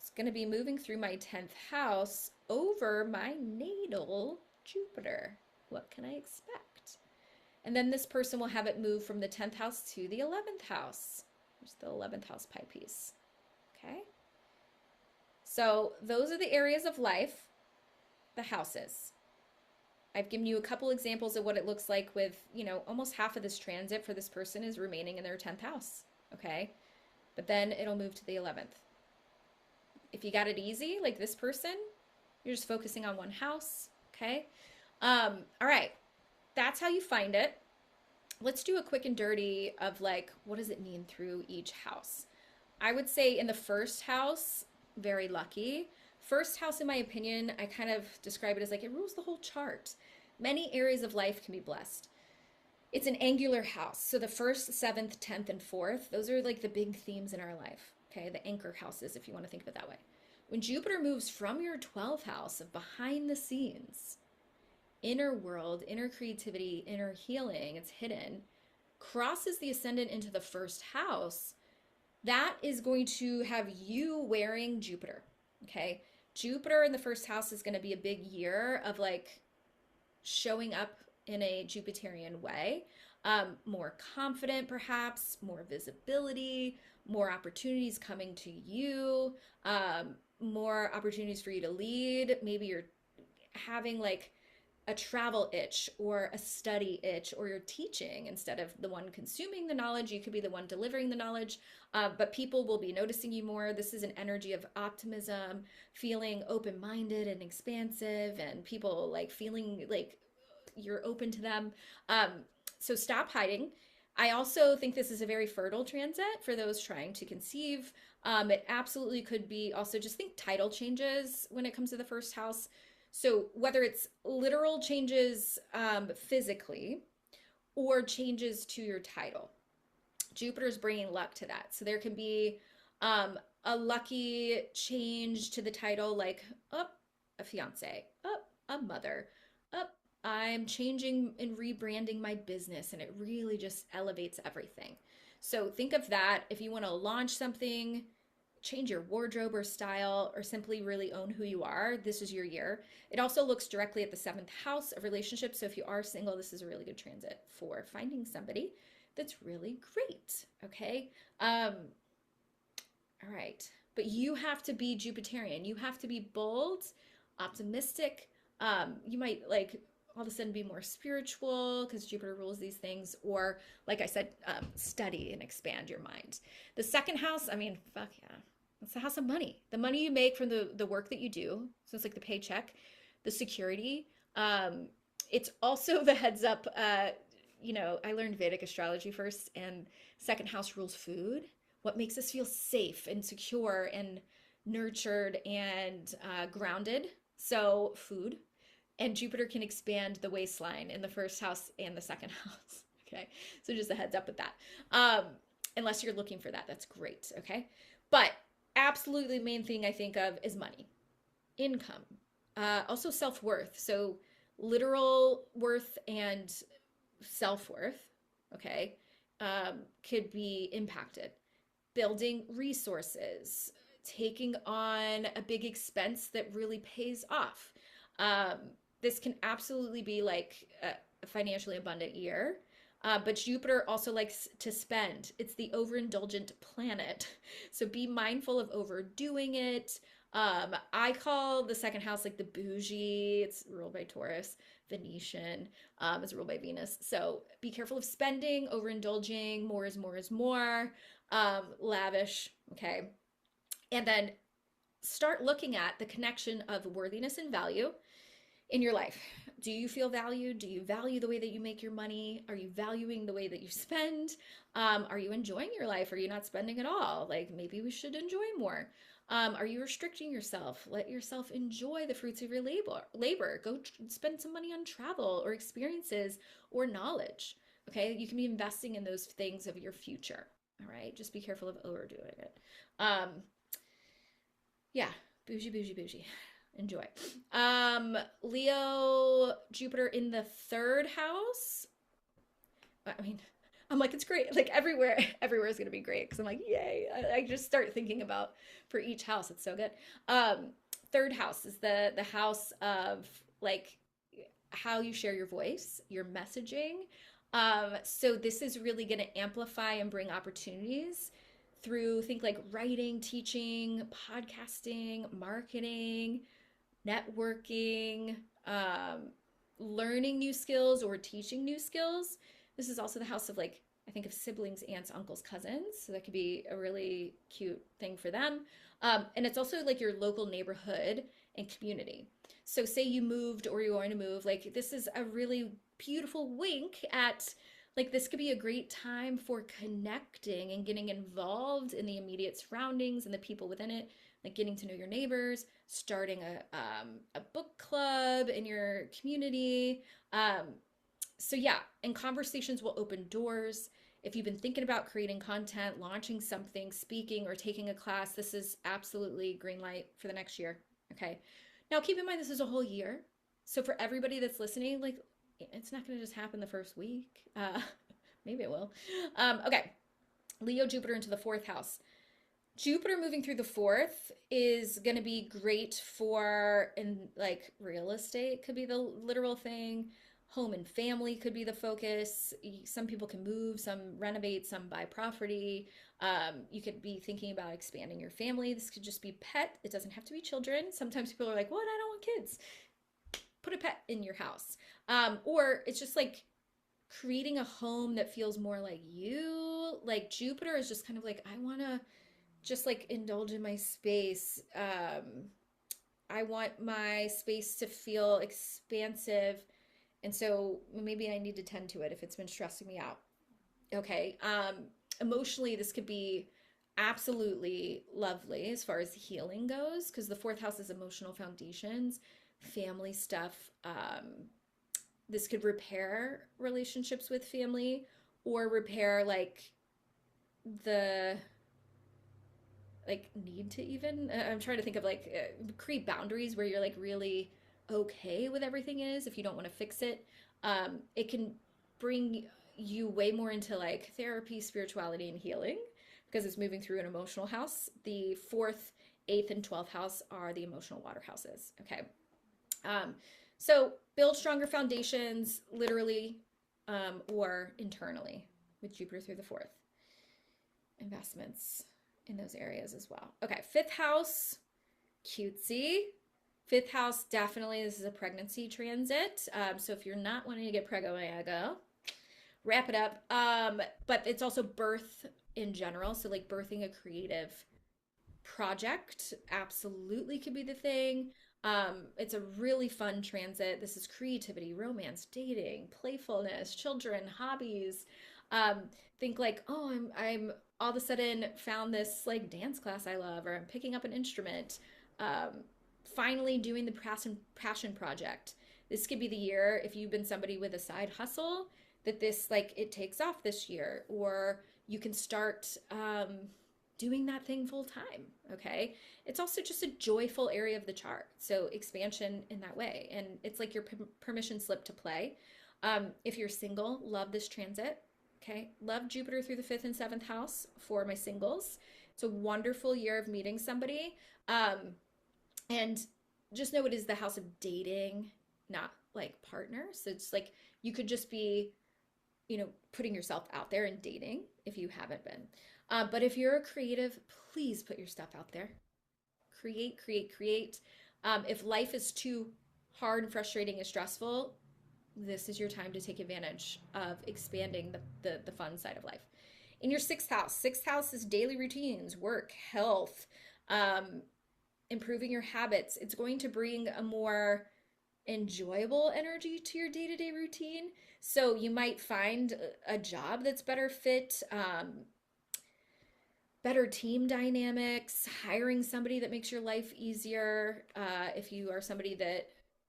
is going to be moving through my 10th house over my natal Jupiter. What can I expect? And then this person will have it move from the 10th house to the 11th house. There's the 11th house pie piece. Okay. So those are the areas of life, the houses. I've given you a couple examples of what it looks like with, almost half of this transit for this person is remaining in their 10th house, okay? But then it'll move to the 11th. If you got it easy, like this person, you're just focusing on one house, okay? All right, that's how you find it. Let's do a quick and dirty of like, what does it mean through each house? I would say in the first house, very lucky. First house, in my opinion, I kind of describe it as like it rules the whole chart. Many areas of life can be blessed. It's an angular house. So the 1st, 7th, 10th, and 4th, those are like the big themes in our life. Okay, the anchor houses, if you want to think of it that way. When Jupiter moves from your 12th house of behind the scenes, inner world, inner creativity, inner healing, it's hidden, crosses the ascendant into the 1st house, that is going to have you wearing Jupiter. Okay. Jupiter in the 1st house is going to be a big year of like showing up in a Jupiterian way, more confident perhaps, more visibility, more opportunities coming to you, more opportunities for you to lead. Maybe you're having like a travel itch or a study itch, or you're teaching instead of the one consuming the knowledge. You could be the one delivering the knowledge, but people will be noticing you more. This is an energy of optimism, feeling open-minded and expansive, and people like feeling like you're open to them. Um, so stop hiding. I also think this is a very fertile transit for those trying to conceive. It absolutely could be also just think title changes when it comes to the first house. So whether it's literal changes physically or changes to your title, Jupiter's bringing luck to that. So there can be a lucky change to the title, like, oh, a fiance, oh, a mother, oh, I'm changing and rebranding my business, and it really just elevates everything. So think of that. If you want to launch something, change your wardrobe or style, or simply really own who you are, this is your year. It also looks directly at the seventh house of relationships. So if you are single, this is a really good transit for finding somebody that's really great. Okay. All right. But you have to be Jupiterian. You have to be bold, optimistic. You might like all of a sudden be more spiritual because Jupiter rules these things. Or, like I said, study and expand your mind. The second house, I mean, fuck yeah. It's the house of money. The money you make from the work that you do. So it's like the paycheck, the security. It's also the heads up. I learned Vedic astrology first, and second house rules food. What makes us feel safe and secure and nurtured and grounded? So food. And Jupiter can expand the waistline in the first house and the second house. Okay. So just a heads up with that. Unless you're looking for that, that's great. Okay. But absolutely the main thing I think of is money, income, also self-worth. So literal worth and self-worth, okay, could be impacted. Building resources, taking on a big expense that really pays off. This can absolutely be like a financially abundant year. But Jupiter also likes to spend. It's the overindulgent planet. So be mindful of overdoing it. I call the second house like the bougie. It's ruled by Taurus. Venetian is ruled by Venus. So be careful of spending, overindulging. More is more is more. Lavish. Okay. And then start looking at the connection of worthiness and value in your life. Do you feel valued? Do you value the way that you make your money? Are you valuing the way that you spend? Are you enjoying your life? Are you not spending at all? Like maybe we should enjoy more. Are you restricting yourself? Let yourself enjoy the fruits of your labor. Go spend some money on travel or experiences or knowledge. Okay, you can be investing in those things of your future. All right, just be careful of overdoing it. Yeah, bougie, bougie, bougie. Enjoy. Leo, Jupiter in the third house. I mean, I'm like, it's great. Like everywhere is going to be great. Cause I'm like, yay. I just start thinking about for each house. It's so good. Third house is the house of like how you share your voice, your messaging. So this is really going to amplify and bring opportunities through think like writing, teaching, podcasting, marketing, networking, learning new skills or teaching new skills. This is also the house of like, I think of siblings, aunts, uncles, cousins. So that could be a really cute thing for them. And it's also like your local neighborhood and community. So say you moved or you're going to move, like this is a really beautiful wink at like this could be a great time for connecting and getting involved in the immediate surroundings and the people within it, like getting to know your neighbors, starting a book club in your community. So yeah, and conversations will open doors. If you've been thinking about creating content, launching something, speaking, or taking a class, this is absolutely green light for the next year. Okay. Now keep in mind, this is a whole year. So for everybody that's listening, like it's not going to just happen the first week. Maybe it will. Okay. Leo, Jupiter into the fourth house. Jupiter moving through the fourth is going to be great for in like real estate could be the literal thing. Home and family could be the focus. Some people can move, some renovate, some buy property. You could be thinking about expanding your family. This could just be pet. It doesn't have to be children. Sometimes people are like, what? I don't want kids. Put a pet in your house. Or it's just like creating a home that feels more like you. Like Jupiter is just kind of like, I want to just like indulge in my space. I want my space to feel expansive And so maybe I need to tend to it if it's been stressing me out. Okay. Emotionally, this could be absolutely lovely as far as healing goes, because the fourth house is emotional foundations, family stuff. This could repair relationships with family or repair the need to even I'm trying to think of create boundaries where you're like really okay with everything is if you don't want to fix it. It can bring you way more into like therapy, spirituality, and healing because it's moving through an emotional house. The fourth, eighth, and 12th house are the emotional water houses. Okay. So build stronger foundations literally or internally with Jupiter through the fourth. Investments in those areas as well. Okay, fifth house, cutesy. Fifth house, definitely, this is a pregnancy transit. So if you're not wanting to get preggo, wrap it up. But it's also birth in general. So like birthing a creative project absolutely could be the thing. It's a really fun transit. This is creativity, romance, dating, playfulness, children, hobbies. Think like, oh, I'm all of a sudden found this like dance class I love, or I'm picking up an instrument. Finally doing the passion project. This could be the year if you've been somebody with a side hustle that this like it takes off this year, or you can start doing that thing full time. Okay. It's also just a joyful area of the chart. So expansion in that way. And it's like your permission slip to play. If you're single, love this transit. Okay. Love Jupiter through the fifth and seventh house for my singles. It's a wonderful year of meeting somebody. And just know it is the house of dating, not like partners. So it's like you could just be, putting yourself out there and dating if you haven't been. But if you're a creative, please put your stuff out there. Create, create, create. If life is too hard and frustrating and stressful, this is your time to take advantage of expanding the fun side of life. In your sixth house is daily routines, work, health, improving your habits. It's going to bring a more enjoyable energy to your day-to-day routine. So you might find a job that's better fit, better team dynamics, hiring somebody that makes your life easier. If you are somebody that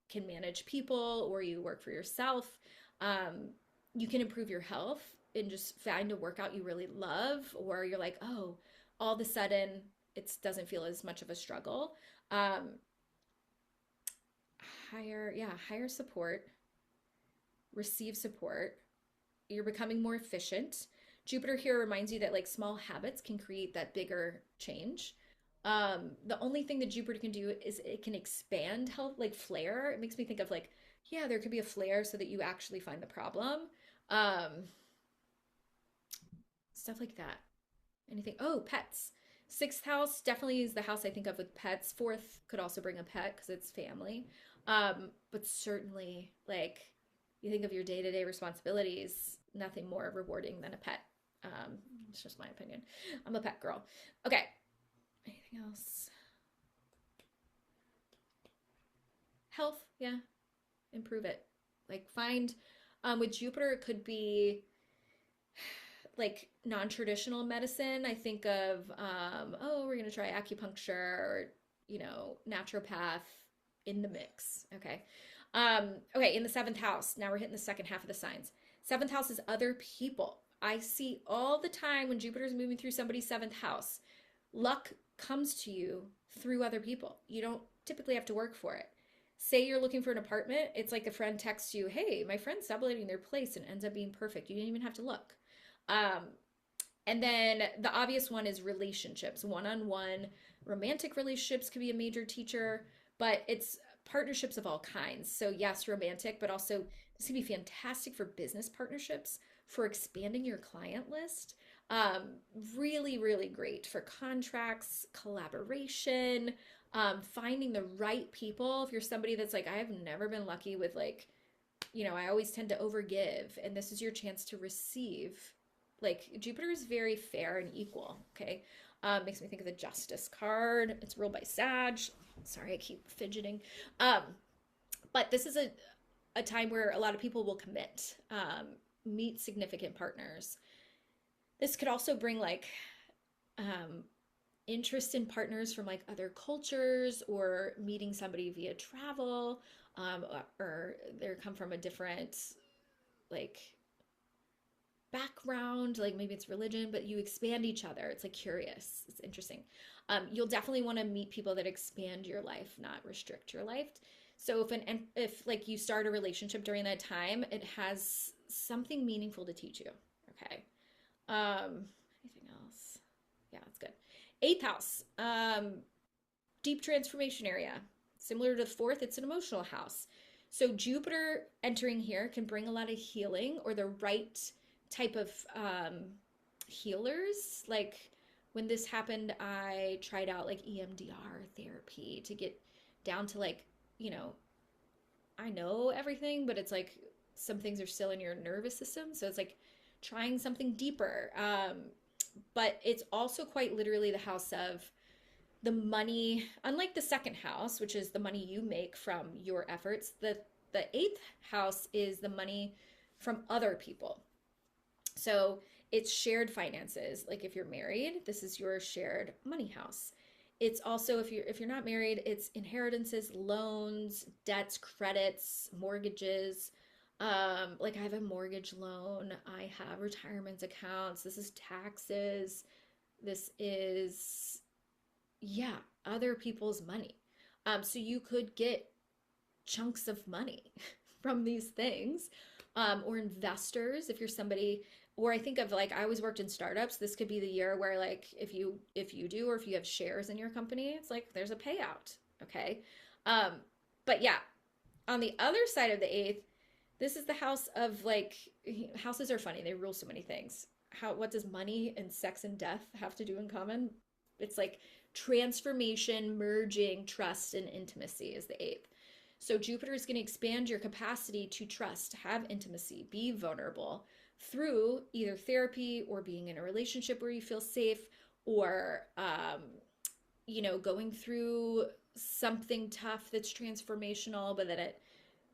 can manage people or you work for yourself, you can improve your health and just find a workout you really love, or you're like, oh, all of a sudden it doesn't feel as much of a struggle. Hire support, receive support. You're becoming more efficient. Jupiter here reminds you that like small habits can create that bigger change. The only thing that Jupiter can do is it can expand health, like flare. It makes me think of like, yeah, there could be a flare so that you actually find the problem. Stuff like that. Anything? Oh, pets. Sixth house definitely is the house I think of with pets. Fourth could also bring a pet because it's family. But certainly, like, you think of your day-to-day responsibilities, nothing more rewarding than a pet. It's just my opinion. I'm a pet girl. Okay. Anything else? Health, yeah. Improve it. Like find, with Jupiter, it could be like non-traditional medicine. I think of, we're going to try acupuncture or, naturopath in the mix. Okay. Okay. In the seventh house, now we're hitting the second half of the signs. Seventh house is other people. I see all the time when Jupiter's moving through somebody's seventh house, luck comes to you through other people. You don't typically have to work for it. Say you're looking for an apartment. It's like a friend texts you, hey, my friend's subletting their place and ends up being perfect. You didn't even have to look. And then the obvious one is relationships. One-on-one romantic relationships could be a major teacher, but it's partnerships of all kinds. So yes, romantic, but also this could be fantastic for business partnerships, for expanding your client list. Really, really great for contracts, collaboration, finding the right people. If you're somebody that's like, I have never been lucky with like, I always tend to overgive, and this is your chance to receive. Like Jupiter is very fair and equal. Okay. Makes me think of the Justice card. It's ruled by Sag. Sorry, I keep fidgeting. But this is a time where a lot of people will commit, meet significant partners. This could also bring like um, interest in partners from like other cultures, or meeting somebody via travel, or they come from a different like background, like maybe it's religion, but you expand each other. It's like curious. It's interesting. You'll definitely want to meet people that expand your life, not restrict your life. So if like you start a relationship during that time, it has something meaningful to teach you. Okay. Anything else? Yeah, that's good. Eighth house, deep transformation area. Similar to the fourth, it's an emotional house. So Jupiter entering here can bring a lot of healing, or the right type of healers. Like when this happened, I tried out like EMDR therapy to get down to like, you know, I know everything, but it's like some things are still in your nervous system. So it's like trying something deeper. But it's also quite literally the house of the money, unlike the second house, which is the money you make from your efforts. The eighth house is the money from other people. So it's shared finances. Like if you're married, this is your shared money house. It's also, if you're not married, it's inheritances, loans, debts, credits, mortgages. Like I have a mortgage loan, I have retirement accounts, this is taxes, this is, yeah, other people's money. So you could get chunks of money from these things, or investors if you're somebody. Or I think of like, I always worked in startups. This could be the year where like if you do, or if you have shares in your company, it's like there's a payout. Okay. But yeah, on the other side of the eighth, this is the house of like, houses are funny. They rule so many things. What does money and sex and death have to do in common? It's like transformation, merging, trust, and intimacy is the eighth. So Jupiter is going to expand your capacity to trust, have intimacy, be vulnerable through either therapy or being in a relationship where you feel safe, or, going through something tough that's transformational, but that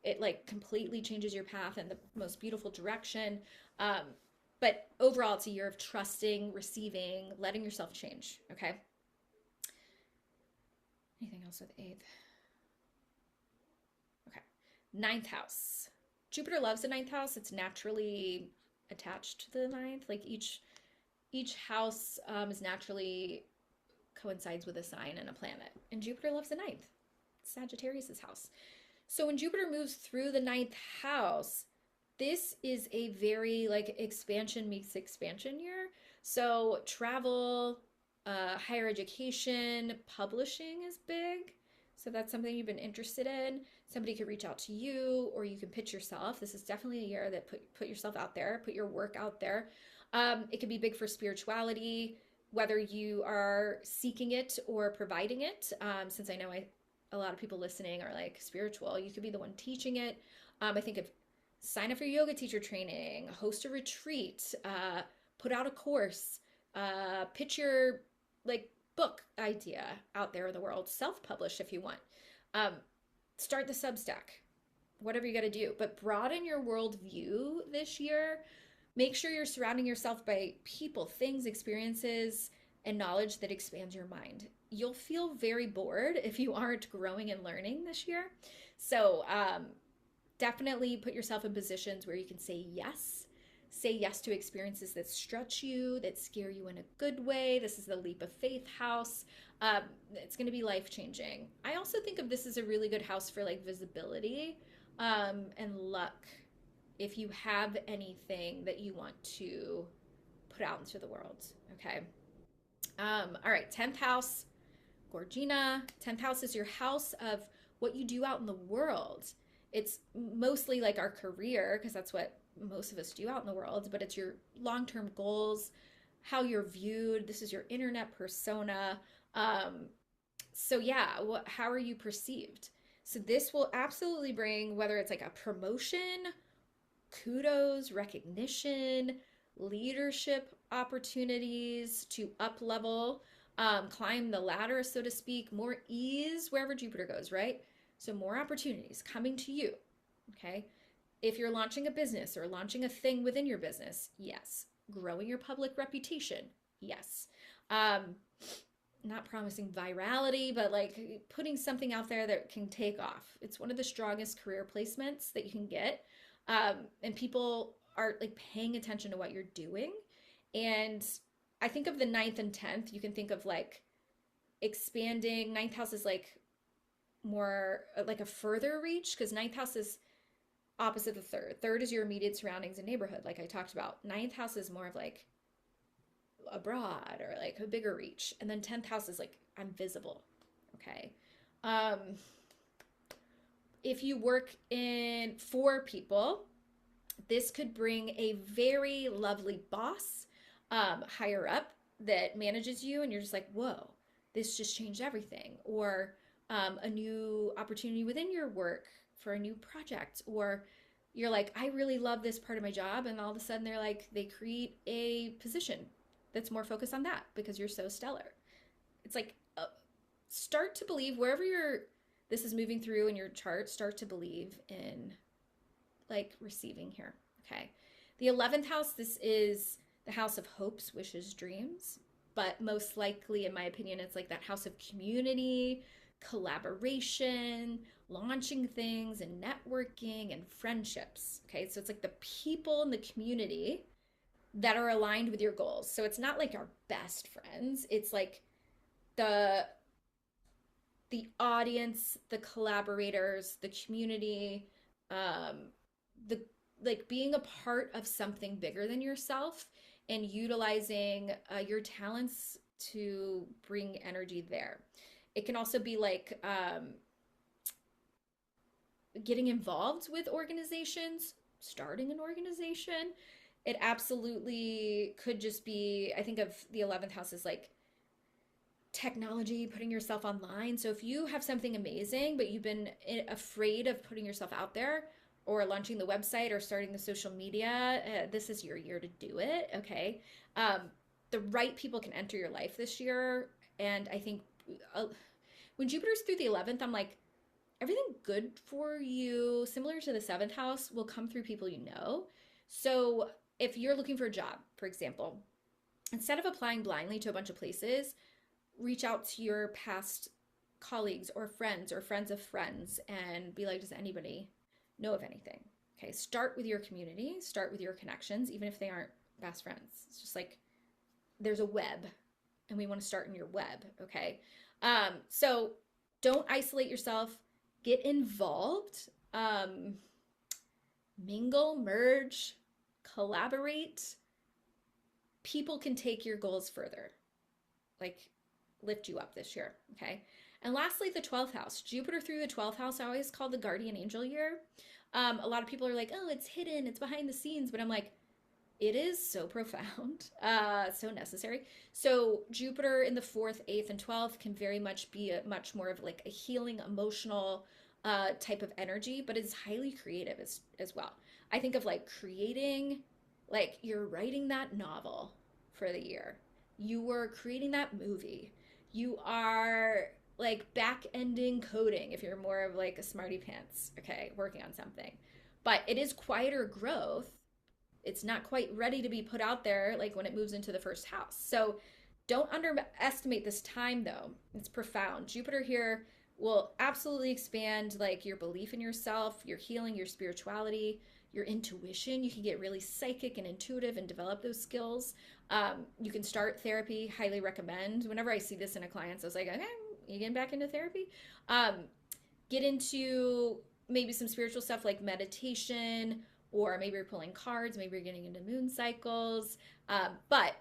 it like completely changes your path in the most beautiful direction. But overall, it's a year of trusting, receiving, letting yourself change. Okay. Anything else with eighth? Okay. Ninth house. Jupiter loves the ninth house. It's naturally attached to the ninth. Like each house is naturally coincides with a sign and a planet. And Jupiter loves the ninth. It's Sagittarius's house. So when Jupiter moves through the ninth house, this is a very like expansion meets expansion year. So travel, higher education, publishing is big. So that's something you've been interested in. Somebody could reach out to you, or you can pitch yourself. This is definitely a year that put yourself out there, put your work out there. It could be big for spirituality, whether you are seeking it or providing it. Since I know a lot of people listening are like spiritual, you could be the one teaching it. I think of sign up for yoga teacher training, host a retreat, put out a course, pitch your like book idea out there in the world, self-publish if you want. Start the Substack, whatever you got to do, but broaden your worldview this year. Make sure you're surrounding yourself by people, things, experiences, and knowledge that expands your mind. You'll feel very bored if you aren't growing and learning this year. So definitely put yourself in positions where you can say yes. Say yes to experiences that stretch you, that scare you in a good way. This is the leap of faith house. It's going to be life-changing. I also think of this as a really good house for like visibility and luck. If you have anything that you want to put out into the world. Okay. All right. 10th house, Gorgina. 10th house is your house of what you do out in the world. It's mostly like our career, because that's what most of us do out in the world, but it's your long-term goals, how you're viewed. This is your internet persona. So yeah, how are you perceived? So this will absolutely bring, whether it's like a promotion, kudos, recognition, leadership opportunities to up level, climb the ladder, so to speak, more ease wherever Jupiter goes, right? So more opportunities coming to you. Okay. If you're launching a business or launching a thing within your business, yes. Growing your public reputation, yes. Um, Not promising virality, but like putting something out there that can take off. It's one of the strongest career placements that you can get. And people are like paying attention to what you're doing. And I think of the ninth and 10th, you can think of like expanding. Ninth house is like more like a further reach because ninth house is opposite the third. Third is your immediate surroundings and neighborhood, like I talked about. Ninth house is more of like abroad or like a bigger reach. And then 10th house is like, I'm visible. Okay. Um, if you work in for people, this could bring a very lovely boss higher up that manages you, and you're just like, whoa, this just changed everything. Or a new opportunity within your work for a new project, or you're like, I really love this part of my job, and all of a sudden they're like, they create a position that's more focused on that because you're so stellar. It's like start to believe wherever this is moving through in your chart, start to believe in like receiving here. Okay. The 11th house, this is the house of hopes, wishes, dreams, but most likely, in my opinion, it's like that house of community, collaboration, launching things, and networking and friendships. Okay. So it's like the people in the community that are aligned with your goals. So it's not like our best friends. It's like the audience, the collaborators, the community, the like being a part of something bigger than yourself and utilizing your talents to bring energy there. It can also be like getting involved with organizations, starting an organization. It absolutely could just be, I think of the 11th house as like technology, putting yourself online. So if you have something amazing, but you've been afraid of putting yourself out there or launching the website or starting the social media, this is your year to do it. Okay. The right people can enter your life this year. And I think when Jupiter's through the 11th, I'm like, everything good for you, similar to the 7th house, will come through people you know. So if you're looking for a job, for example, instead of applying blindly to a bunch of places, reach out to your past colleagues or friends of friends and be like, does anybody know of anything? Okay, start with your community, start with your connections, even if they aren't best friends. It's just like there's a web and we want to start in your web, okay? So don't isolate yourself, get involved, mingle, merge, collaborate. People can take your goals further, like lift you up this year, okay? And lastly, the 12th house. Jupiter through the 12th house, I always call the guardian angel year. A lot of people are like, oh, it's hidden, it's behind the scenes, but I'm like, it is so profound, so necessary. So Jupiter in the 4th, 8th, and 12th can very much be much more of like a healing, emotional type of energy, but it's highly creative as well. I think of like creating, like you're writing that novel for the year. You were creating that movie. You are like back-ending coding if you're more of like a smarty pants, okay, working on something. But it is quieter growth. It's not quite ready to be put out there like when it moves into the first house. So don't underestimate this time though. It's profound. Jupiter here will absolutely expand like your belief in yourself, your healing, your spirituality, your intuition. You can get really psychic and intuitive and develop those skills. You can start therapy, highly recommend. Whenever I see this in a client, I was like, okay, you getting back into therapy? Get into maybe some spiritual stuff like meditation, or maybe you're pulling cards, maybe you're getting into moon cycles. But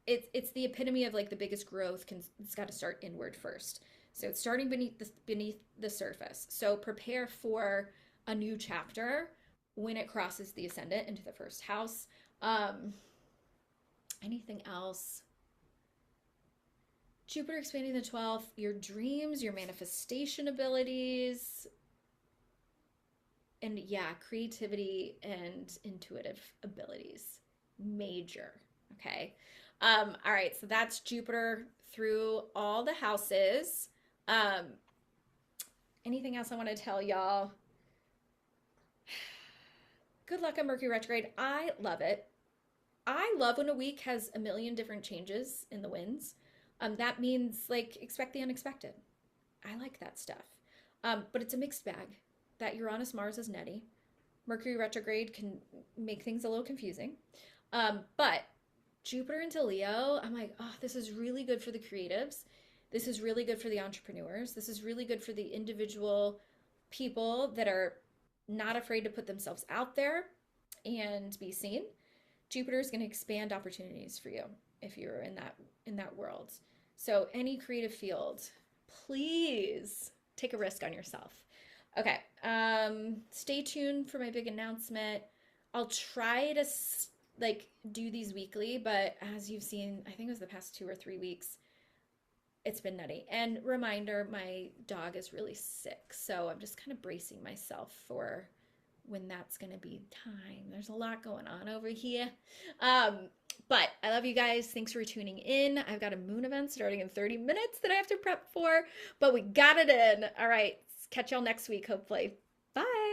it's the epitome of like the biggest growth. It's got to start inward first. So it's starting beneath the surface. So prepare for a new chapter when it crosses the ascendant into the first house. Anything else? Jupiter expanding the 12th, your dreams, your manifestation abilities, and yeah, creativity and intuitive abilities. Major, okay? All right, so that's Jupiter through all the houses. Anything else I want to tell y'all? Good luck on Mercury retrograde. I love it. I love when a week has a million different changes in the winds. That means like expect the unexpected. I like that stuff. But it's a mixed bag. That Uranus Mars is nutty. Mercury retrograde can make things a little confusing. But Jupiter into Leo, I'm like, oh, this is really good for the creatives. This is really good for the entrepreneurs. This is really good for the individual people that are not afraid to put themselves out there and be seen. Jupiter is going to expand opportunities for you if you're in that world. So any creative field, please take a risk on yourself. Okay, stay tuned for my big announcement. I'll try to like do these weekly, but as you've seen, I think it was the past 2 or 3 weeks, it's been nutty. And reminder, my dog is really sick, so I'm just kind of bracing myself for when that's going to be time. There's a lot going on over here. But I love you guys. Thanks for tuning in. I've got a moon event starting in 30 minutes that I have to prep for, but we got it in. All right. Catch y'all next week, hopefully. Bye.